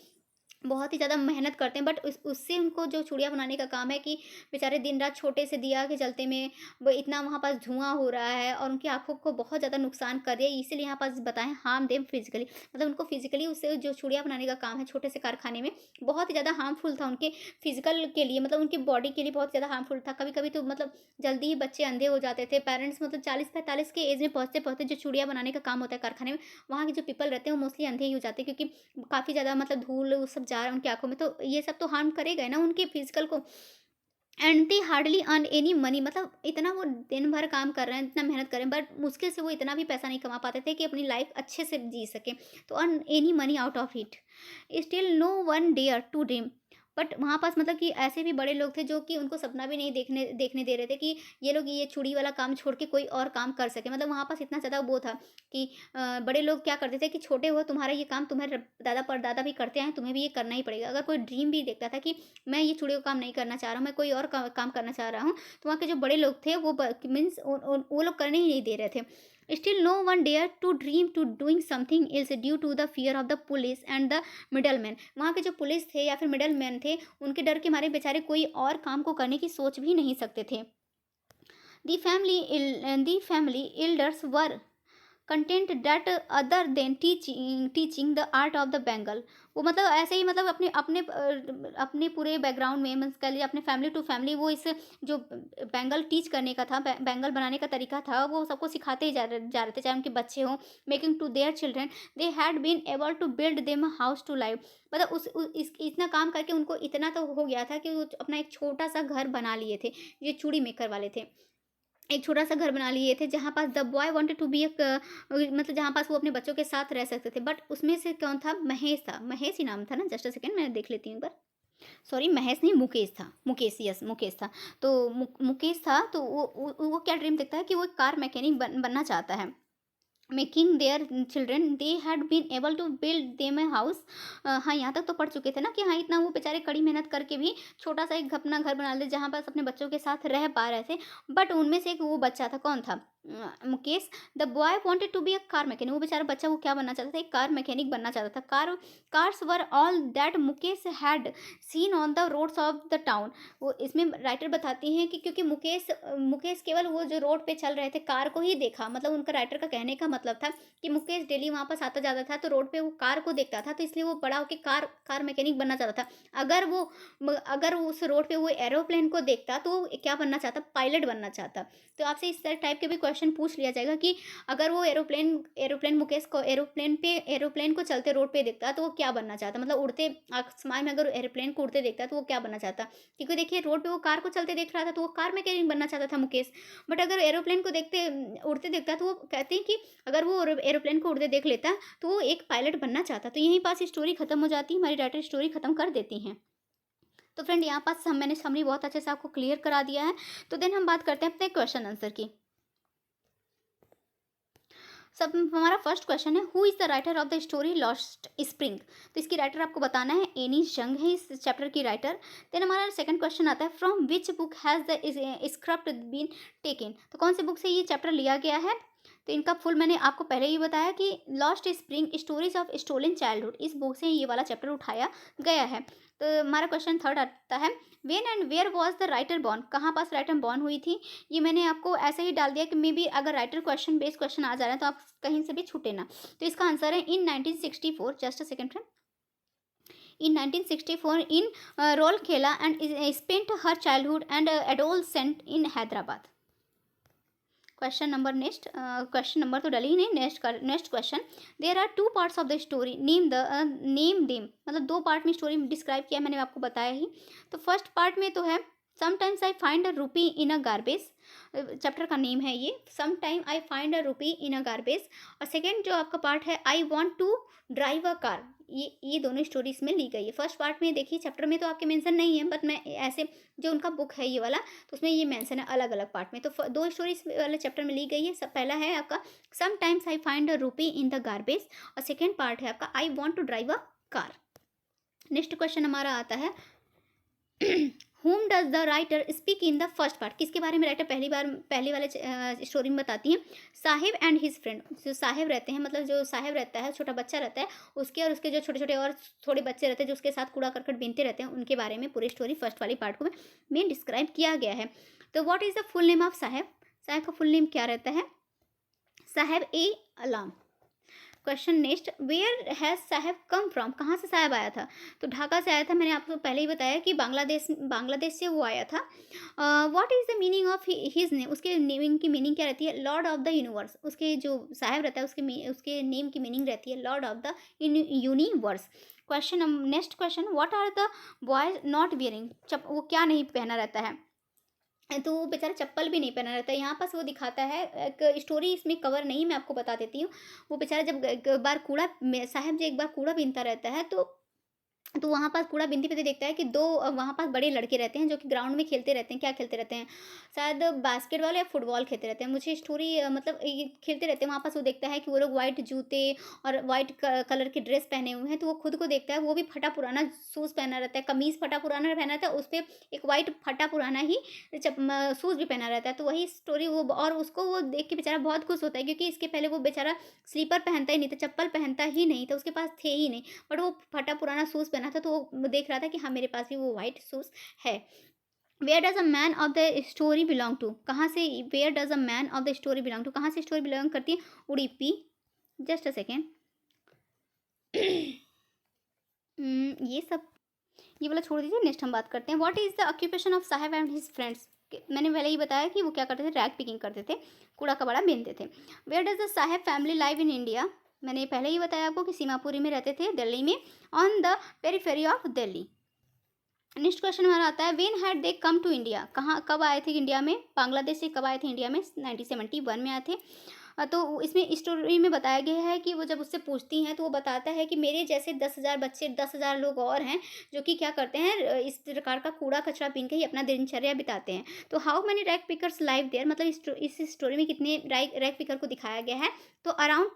बहुत ही ज़्यादा मेहनत करते हैं, बट उससे उनको जो चूड़ियाँ बनाने का काम है कि बेचारे दिन रात छोटे से दिया के जलते में वो इतना वहाँ पास धुआं हो रहा है और उनकी आँखों को बहुत ज़्यादा नुकसान कर दिया, इसीलिए यहाँ पास बताएँ हार्म देम फिजिकली, मतलब उनको फिजिकली उससे जो चूड़ियाँ बनाने का काम है छोटे से कारखाने में बहुत ही ज़्यादा हार्मफुल था उनके फिजिकल के लिए, मतलब उनकी बॉडी के लिए बहुत ज़्यादा हार्मफुल था। कभी कभी तो मतलब जल्दी ही बच्चे अंधे हो जाते थे, पेरेंट्स मतलब 40-45 के एज में पहुँचते पहुँचते जो चूड़ियाँ बनाने का काम होता है कारखाने में, वहाँ के जो पीपल रहते हैं वो मोस्टली अंधे ही हो जाते हैं, क्योंकि काफ़ी ज़्यादा मतलब धूल वो सब जा रहा है उनकी आँखों में, तो ये सब तो हार्म करेगा ही ना उनके फिजिकल को। And they hardly earn any money, मतलब इतना वो दिन भर काम कर रहे हैं, इतना मेहनत कर रहे हैं, बट मुश्किल से वो इतना भी पैसा नहीं कमा पाते थे कि अपनी लाइफ अच्छे से जी सकें, तो earn any money out of it. Still no one dare to dream, but वहाँ पास मतलब कि ऐसे भी बड़े लोग थे जो कि उनको सपना भी नहीं देखने देखने दे रहे थे कि ये लोग ये चूड़ी वाला काम छोड़ के कोई और काम कर सके, मतलब वहाँ पास इतना ज़्यादा वो था कि बड़े लोग क्या करते थे कि छोटे हो तुम्हारा ये काम तुम्हारे दादा परदादा भी करते हैं, तुम्हें भी ये करना ही पड़ेगा। अगर कोई ड्रीम भी देखता था कि मैं ये चूड़ी का काम नहीं करना चाह रहा हूँ, मैं कोई और काम करना चाह रहा हूँ, तो वहाँ के जो बड़े लोग थे वो मीन्स वो लोग करने ही नहीं दे रहे थे। Still, no one dared to dream to doing something else due to the fear of the police and the middle man. वहाँ के जो पुलिस थे या फिर मिडल मैन थे, उनके डर के मारे बेचारे कोई और काम को करने की सोच भी नहीं सकते थे। The family elders were content that other than teaching the art of the Bengal. वो मतलब ऐसे ही मतलब अपने अपने अपने पूरे बैकग्राउंड में मीन्स कह लीजिए अपने फैमिली टू फैमिली वो इस जो बैंगल टीच करने का था, बैंगल बनाने का तरीका था, वो सबको सिखाते ही जा रहे थे, चाहे उनके बच्चे हों, making to their children they had been able to build them house to live. मतलब इतना काम करके उनको इतना तो हो गया था कि वो अपना एक छोटा सा घर बना लिए थे, ये चूड़ी मेकर वाले थे। एक छोटा-सा घर बना लिए थे जहाँ पास the boy wanted to be मतलब जहाँ पास वो अपने बच्चों के साथ रह सकते थे। बट उसमें से कौन था? महेश था। महेश ही नाम था ना? जस्ट अ सेकंड मैं देख लेती हूँ एक बार। सॉरी महेश नहीं मुकेश था। मुकेश यस मुकेश था। तो मुकेश था तो वो क्या ड्रीम देखता है कि वो एक कार मैकेनिक बनना चाहता है। Making their children they had been able to build them a house. हाँ, यहाँ तक तो पढ़ चुके थे ना कि हाँ इतना वो बेचारे कड़ी मेहनत करके भी छोटा सा एक अपना घर बना ले जहाँ पास अपने बच्चों के साथ रह पा रहे थे। बट उनमें से एक वो बच्चा था, कौन था? Mukesh. The boy wanted to be a car mechanic. वो बेचारा बच्चा वो क्या बनना चाहता था? एक कार मैकेनिक बनना चाहता था। Cars were all that Mukesh had seen on the roads of the town. वो इसमें राइटर बताती हैं कि क्योंकि मुकेश केवल वो जो रोड पे चल रहे थे कार को ही देखा, मतलब उनका राइटर का कहने का मतलब था कि मुकेश डेली वहाँ पास आता जाता था तो रोड पे वो कार को देखता था, तो इसलिए वो बड़ा होकर कार मैकेनिक बनना चाहता था। अगर वो उस रोड पे वो एरोप्लेन को देखता तो वो क्या बनना चाहता? पायलट बनना चाहता। तो आपसे इस टाइप के भी क्वेश्चन पूछ लिया जाएगा कि अगर वो एरोप्लेन मुकेश को एरोप्लेन को चलते रोड पे देखता तो वो क्या बनना चाहता, मतलब उड़ते आसमान में अगर एरोप्लेन को उड़ते देखता तो वो क्या बनना चाहता? क्योंकि देखिए रोड पे वो कार को चलते देख रहा था तो वो कार मैकेनिक बनना चाहता था मुकेश। बट अगर एरोप्लेन को देखते उड़ते देखता तो वो कहते हैं कि अगर वो एरोप्लेन को उड़ते देख लेता तो वो एक पायलट बनना चाहता। तो यहीं पास स्टोरी खत्म हो जाती है, हमारी राइटर स्टोरी खत्म कर देती हैं। तो फ्रेंड यहाँ पास मैंने समरी बहुत अच्छे से आपको क्लियर करा दिया है। तो देन हम बात करते हैं अपने क्वेश्चन आंसर की। सब हमारा फर्स्ट क्वेश्चन है, who is the writer of the story lost spring. तो इसकी राइटर आपको बताना है, एनी जंग है इस चैप्टर की राइटर। देन हमारा सेकंड क्वेश्चन आता है, from which book has the script been taken. तो कौन से बुक से ये चैप्टर लिया गया है? तो इनका फुल मैंने आपको पहले ही बताया कि lost spring stories of stolen childhood, इस बुक से ये वाला चैप्टर उठाया गया है। तो हमारा क्वेश्चन थर्ड आता है, when and where was the writer born. कहाँ पास राइटर बॉर्न हुई थी? ये मैंने आपको ऐसे ही डाल दिया कि मे बी अगर राइटर क्वेश्चन बेस्ड क्वेश्चन आ जा रहा है तो आप कहीं से भी छूटे ना। तो इसका आंसर है in 1964। Just a second friend. In 1964 in Rourkela and spent her childhood and adolescent in Hyderabad. Question number तो डली ही नहीं। Next question, there are two parts of the story, name them. मतलब दो पार्ट में स्टोरी डिस्क्राइब किया, मैंने आपको बताया ही। तो फर्स्ट पार्ट में तो है sometimes I find a rupee in a garbage, chapter का नेम है ये, sometime I find a rupee in a garbage. और सेकेंड जो आपका पार्ट है, I want to drive a car, ये दोनों स्टोरीज में ली गई है। फर्स्ट पार्ट में देखिए चैप्टर में तो आपके मेंशन नहीं है, बट मैं ऐसे जो उनका बुक है ये वाला, तो उसमें ये मेंशन है अलग अलग पार्ट में। तो दो स्टोरीज वाले चैप्टर में ली गई है। सब पहला है आपका sometimes I find a rupee in the garbage, और सेकेंड पार्ट है आपका I want to drive a car. Next question हमारा आता है whom does the writer speak in the first part? किसके बारे में राइटर पहली वाले स्टोरी में बताती हैं? साहिब एंड हिज फ्रेंड, जो साहिब रहते हैं, मतलब जो साहिब रहता है, छोटा बच्चा रहता है, उसके और उसके जो छोटे छोटे और थोड़े बच्चे रहते हैं जो उसके साथ कूड़ा करकट बीनते रहते हैं, उनके बारे में पूरी स्टोरी फर्स्ट वाली पार्ट को में डिस्क्राइब किया गया है। तो what is the full name of Sahib? Sahib का फुल नेम क्या रहता है? Sahib e Alam. Question next, where has Sahib come from? कहाँ से साहिब आया था? तो ढाका से आया था। मैंने आपको पहले ही बताया कि बांग्लादेश से वो आया था। What is the meaning of his name? उसके नेमिंग की मीनिंग क्या रहती है? Lord of the universe. उसके जो साहिब रहता है उसके नेम की मीनिंग रहती है lord of the universe. Question next question, what are the boys not wearing? वो क्या नहीं पहना रहता है? तो वो बेचारा चप्पल भी नहीं पहना रहता है। यहाँ पास वो दिखाता है, एक स्टोरी इसमें कवर नहीं, मैं आपको बता देती हूँ। वो बेचारा जब एक बार साहब जी एक बार कूड़ा बीनता रहता है, तो वहाँ पास कूड़ा बीनते-बीनते देखता है कि 2 वहाँ पास बड़े लड़के रहते हैं जो कि ग्राउंड में खेलते रहते हैं। क्या खेलते रहते हैं? शायद बास्केटबॉल या फुटबॉल खेलते रहते हैं। मुझे स्टोरी मतलब ये खेलते रहते हैं। वहाँ पास वो देखता है कि वो लोग व्हाइट जूते और व्हाइट कलर की ड्रेस पहने हुए हैं, तो वो खुद को देखता है, वो भी फटा-पुराना शूज़ पहना रहता है, कमीज़ फटा-पुराना पहना रहता है, उसपे एक व्हाइट फटा-पुराना ही शूज़ भी पहना रहता है। तो वही स्टोरी वो, और उसको वो देख के बेचारा बहुत खुश होता है, क्योंकि इसके पहले वो बेचारा स्लीपर पहनता ही नहीं था, चप्पल पहनता ही नहीं था, उसके पास थे ही नहीं। बट वो फटा पुराना शूज़ पहना था, तो वो देख रहा था कि हाँ, मेरे पास भी वो व्हाइट शूज़ है। Where does a man of the story belong to? कहाँ से where does a man of the story belong to? कहाँ से स्टोरी बिलोंग करती है? उडुपी। Just a second. ये सब, ये वाला छोड़ दीजिए, नेक्स्ट हम बात करते हैं। What is the occupation of साहब एंड हिज फ्रेंड्स? मैंने पहले ही बताया कि वो क्या करते थे, रैग पिकिंग करते थे, कूड़ा कबाड़ा बीनते थे। वेयर डज़ द साहब फैमिली लाइव इन इंडिया? मैंने पहले ही बताया आपको कि सीमापुरी में रहते थे, दिल्ली में, on the periphery of Delhi. Next question हमारा आता है, when had they come to India? कहाँ कब आए थे इंडिया में? बांग्लादेश से कब आए थे इंडिया में? 1971 में आए थे। तो इसमें स्टोरी में बताया गया है कि वो जब उससे पूछती हैं, तो वो बताता है कि मेरे जैसे 10,000 बच्चे, 10,000 लोग और हैं जो कि क्या करते हैं, इस प्रकार का कूड़ा कचरा बीन के ही अपना दिनचर्या बिताते हैं। तो how many rag pickers live there? मतलब इस स्टोरी में कितने रैग पिकर को दिखाया गया है? तो अराउंड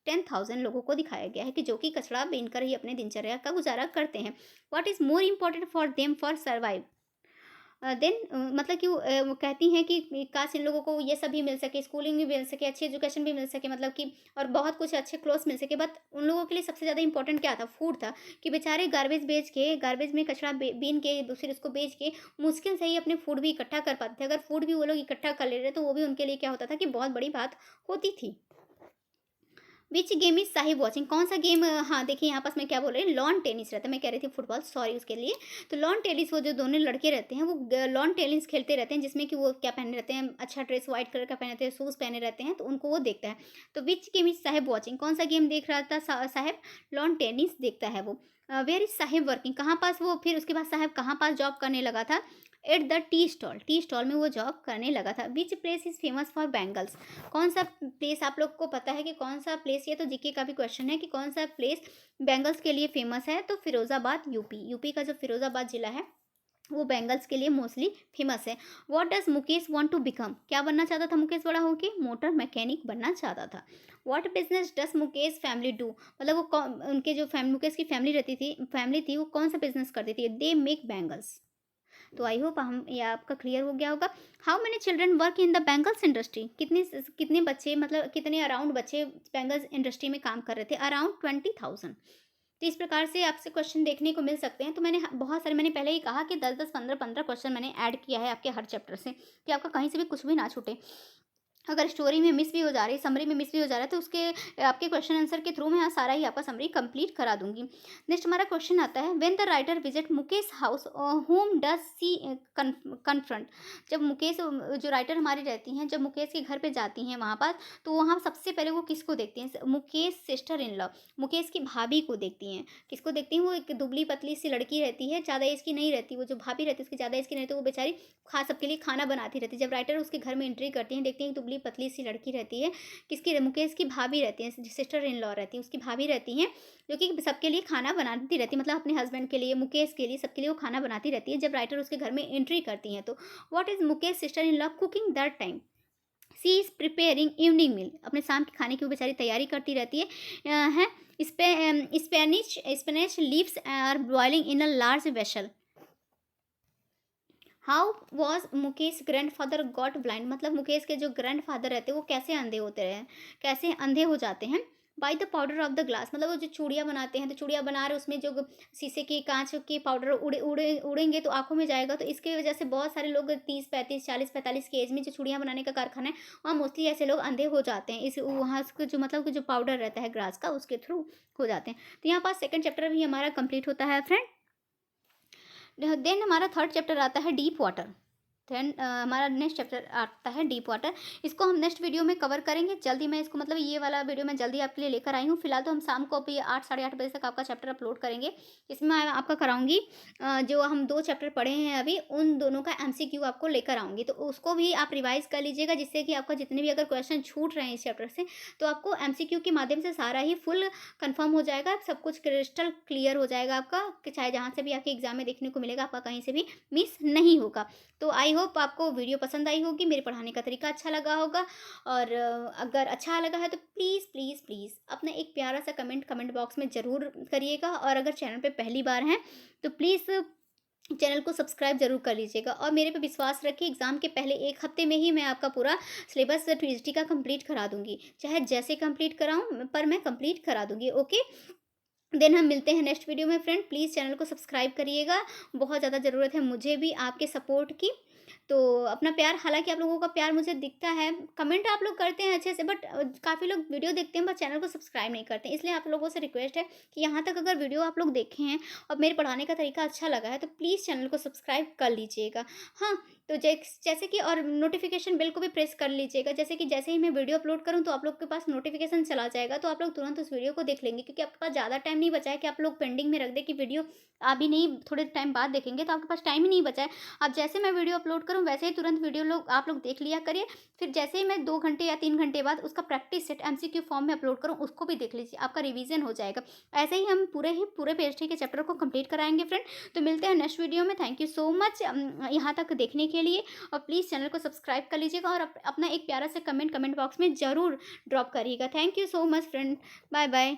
10,000 लोगों को दिखाया गया है कि जो कि कचरा बीनकर ही अपने दिनचर्या का गुजारा करते हैं। What is more important for them for survive? Then मतलब कि वो कहती हैं कि काश इन लोगों को ये सब भी मिल सके, स्कूलिंग भी मिल सके, अच्छी एजुकेशन भी मिल सके, मतलब कि और बहुत कुछ अच्छे क्लोथ्स मिल सके, बट उन लोगों के लिए सबसे ज़्यादा इंपॉर्टेंट क्या था? फूड था। कि बेचारे गार्बेज में कचरा बीन के फिर उसको बेच के मुश्किल से ही अपने फूड भी इकट्ठा कर पाते थे। अगर फूड भी वो लोग इकट्ठा कर ले रहे, तो वो भी उनके लिए क्या होता था कि बहुत बड़ी बात होती थी। Which game is Sahib watching? कौन सा गेम? हाँ, देखिए यहाँ पास मैं क्या बोल रही हूँ, लॉन टेनिस रहता है। मैं कह रही थी फुटबॉल, सॉरी उसके लिए। तो लॉन टेनिस, वो जो दोनों लड़के रहते हैं, वो लॉन टेनिस खेलते रहते हैं, जिसमें कि वो क्या पहने रहते हैं, अच्छा ड्रेस व्हाइट कलर का पहने रहते हैं, शूज़ पहने रहते हैं, तो उनको वो देखता है। तो which game is Sahib watching? कौन सा गेम देख रहा था साहिब? लॉन टेनिस देखता है वो। Where is Saheb working? कहाँ पास वो, फिर उसके बाद साहिब कहाँ पास जॉब करने लगा था? एट द टी स्टॉल में वो जॉब करने लगा था। Which place is famous for bangles? कौन सा प्लेस, आप लोग को पता है कि कौन सा प्लेस, ये तो जीके का भी क्वेश्चन है कि कौन सा प्लेस बैंगल्स के लिए फेमस है? तो फिरोजाबाद, यूपी का जो फिरोजाबाद जिला है, वो बैंगल्स के लिए मोस्टली फेमस है। What does Mukesh want to become? क्या बनना चाहता था मुकेश बड़ा होके? मोटर मैकेनिक बनना चाहता था। What business does Mukesh family do? मतलब उनके जो मुकेश की फैमिली थी, वो कौन सा बिजनेस करती थी? They make bangles. तो आई होप हम ये आपका क्लियर हो गया होगा। How many children work in the bangles industry? कितने बच्चे, मतलब कितने अराउंड बच्चे बैंगल्स इंडस्ट्री में काम कर रहे थे? अराउंड 20,000। तो इस प्रकार से आपसे क्वेश्चन देखने को मिल सकते हैं। तो मैंने पहले ही कहा कि 10-10, 15-15 क्वेश्चन मैंने ऐड किया है आपके हर चैप्टर से, कि आपका कहीं से भी कुछ भी ना छूटे। अगर स्टोरी में मिस भी हो जा रही है, समरी में मिस भी हो जा रहा है, तो उसके आपके क्वेश्चन आंसर के थ्रू मैं यहाँ सारा ही आपका समरी कंप्लीट करा दूंगी। नेक्स्ट हमारा क्वेश्चन आता है, when the writer visit Mukesh house home does she confront? जब मुकेश, जो राइटर हमारी रहती हैं, जब मुकेश के घर पे जाती हैं वहाँ पास, तो वहाँ सबसे पहले वो किसको देखती हैं? Mukesh sister in law, Mukesh की भाभी को देखती हैं। किसको देखती हैं? वो एक दुबली पतली सी लड़की रहती है, ज़्यादा एज की नहीं रहती, वो जो भाभी रहती है उसकी ज़्यादा एज की नहीं रहती, वो बेचारी सबके लिए खाना बनाती रहती है। जब राइटर उसके घर में एंट्री करती हैं, देखती हैं दुबली पतली सी लड़की रहती है, किसकी? मुकेश की भाभी रहती है, सिस्टर इन लॉ रहती है, उसकी भाभी रहती हैं, जो कि सबके लिए खाना बनाती रहती है, मतलब अपने हस्बैंड के लिए, मुकेश के लिए, सबके लिए वो खाना बनाती रहती है। जब राइटर उसके घर में एंट्री करती हैं, तो what is Mukesh sister in law cooking that time? She is preparing evening meal, अपने शाम के खाने की वो बेचारी तैयारी करती रहती है। Spanish leaves are boiling in a large vessel. How was Mukesh grandfather got blind, मतलब मुकेश के जो ग्रैंडफादर रहते हैं वो कैसे अंधे होते रहे, कैसे अंधे हो जाते हैं। By the powder of the glass, मतलब वो जो चूड़ियाँ बनाते हैं, तो चूड़ियाँ बना रहे उसमें जो शीशे की कांच की पाउडर उड़ेंगे तो आंखों में जाएगा, तो इसकी वजह से बहुत सारे लोग 30 35 40 45 की एज में जो चूड़ियाँ बनाने का कारखाना है वहाँ मोस्टली ऐसे लोग अंधे हो जाते हैं, इस वहाँ उसके जो मतलब कि जो पाउडर रहता है ग्लास का उसके थ्रू हो जाते हैं। तो यहाँ पास सेकंड चैप्टर भी हमारा कंप्लीट होता है फ्रेंड। देन हमारा थर्ड चैप्टर आता है डीप वाटर। देन हमारा नेक्स्ट चैप्टर आता है डीप वाटर। इसको हम नेक्स्ट वीडियो में कवर करेंगे जल्दी। मैं इसको मतलब ये वाला वीडियो मैं जल्दी आपके लिए लेकर आई हूँ। फिलहाल तो हम शाम को अभी 8 साढ़े 8 बजे तक आपका चैप्टर अपलोड करेंगे। इसमें मैं आपका कराऊंगी जो हम 2 चैप्टर पढ़े हैं अभी उन दोनों का एमसीक्यू आपको लेकर आऊँगी, तो उसको भी आप रिवाइज कर लीजिएगा, जिससे कि आपका जितने भी अगर क्वेश्चन छूट रहे हैं इस चैप्टर से तो आपको एमसीक्यू के माध्यम से सारा ही फुल कंफर्म हो जाएगा, सब कुछ क्रिस्टल क्लियर हो जाएगा आपका, कि चाहे जहाँ से भी आपके एग्जाम में देखने को मिलेगा आपका कहीं से भी मिस नहीं होगा। तो आई होप आपको वीडियो पसंद आई होगी, मेरे पढ़ाने का तरीका अच्छा लगा होगा, और अगर अच्छा लगा है तो प्लीज़ प्लीज़ प्लीज़ अपना एक प्यारा सा कमेंट बॉक्स में ज़रूर करिएगा, और अगर चैनल पे पहली बार हैं तो प्लीज़ चैनल को सब्सक्राइब जरूर कर लीजिएगा, और मेरे पे विश्वास रखिए एग्जाम के पहले 1 हफ्ते में ही मैं आपका पूरा सिलेबस पीएचडी का कंप्लीट करा दूंगी, चाहे जैसे कंप्लीट कराऊं पर मैं कंप्लीट करा दूंगी। ओके, देन हम मिलते हैं नेक्स्ट वीडियो में फ्रेंड। प्लीज़ चैनल को सब्सक्राइब करिएगा, बहुत ज़्यादा ज़रूरत है मुझे भी आपके सपोर्ट की। तो अपना प्यार, हालांकि आप लोगों का प्यार मुझे दिखता है, कमेंट आप लोग करते हैं अच्छे से, बट काफ़ी लोग वीडियो देखते हैं बट चैनल को सब्सक्राइब नहीं करते हैं। इसलिए आप लोगों से रिक्वेस्ट है कि यहाँ तक अगर वीडियो आप लोग देखे हैं और मेरे पढ़ाने का तरीका अच्छा लगा है तो प्लीज़ चैनल को सब्सक्राइब कर लीजिएगा। हाँ, तो जैसे कि और नोटिफिकेशन बेल को भी प्रेस कर लीजिएगा, जैसे कि जैसे ही मैं वीडियो अपलोड करूँ तो आप लोग के पास नोटिफिकेशन चला जाएगा, तो आप लोग तुरंत उस वीडियो को देख लेंगे, क्योंकि आपके पास ज़्यादा टाइम नहीं बचा है कि आप लोग पेंडिंग में रख दें कि वीडियो अभी नहीं थोड़े टाइम बाद देखेंगे, तो आपके पास टाइम ही नहीं बचा है। अब जैसे मैं वीडियो अपलोड करूँ वैसे ही तुरंत वीडियो आप लोग देख लिया करिए, फिर जैसे ही मैं 2 घंटे या 3 घंटे बाद उसका प्रैक्टिस सेट एमसीक्यू फॉर्म में अपलोड करूँ उसको भी देख लीजिए, आपका रिवीजन हो जाएगा। ऐसे ही हम पूरे पीएचडी के चैप्टर को कंप्लीट कराएंगे फ्रेंड। तो मिलते हैं नेक्स्ट वीडियो में। थैंक यू सो मच यहाँ तक देखने के लिए, और प्लीज़ चैनल को सब्सक्राइब कर लीजिएगा, और अपना एक प्यारा सा कमेंट बॉक्स में ज़रूर ड्रॉप करिएगा। Thank you so much friend, bye bye.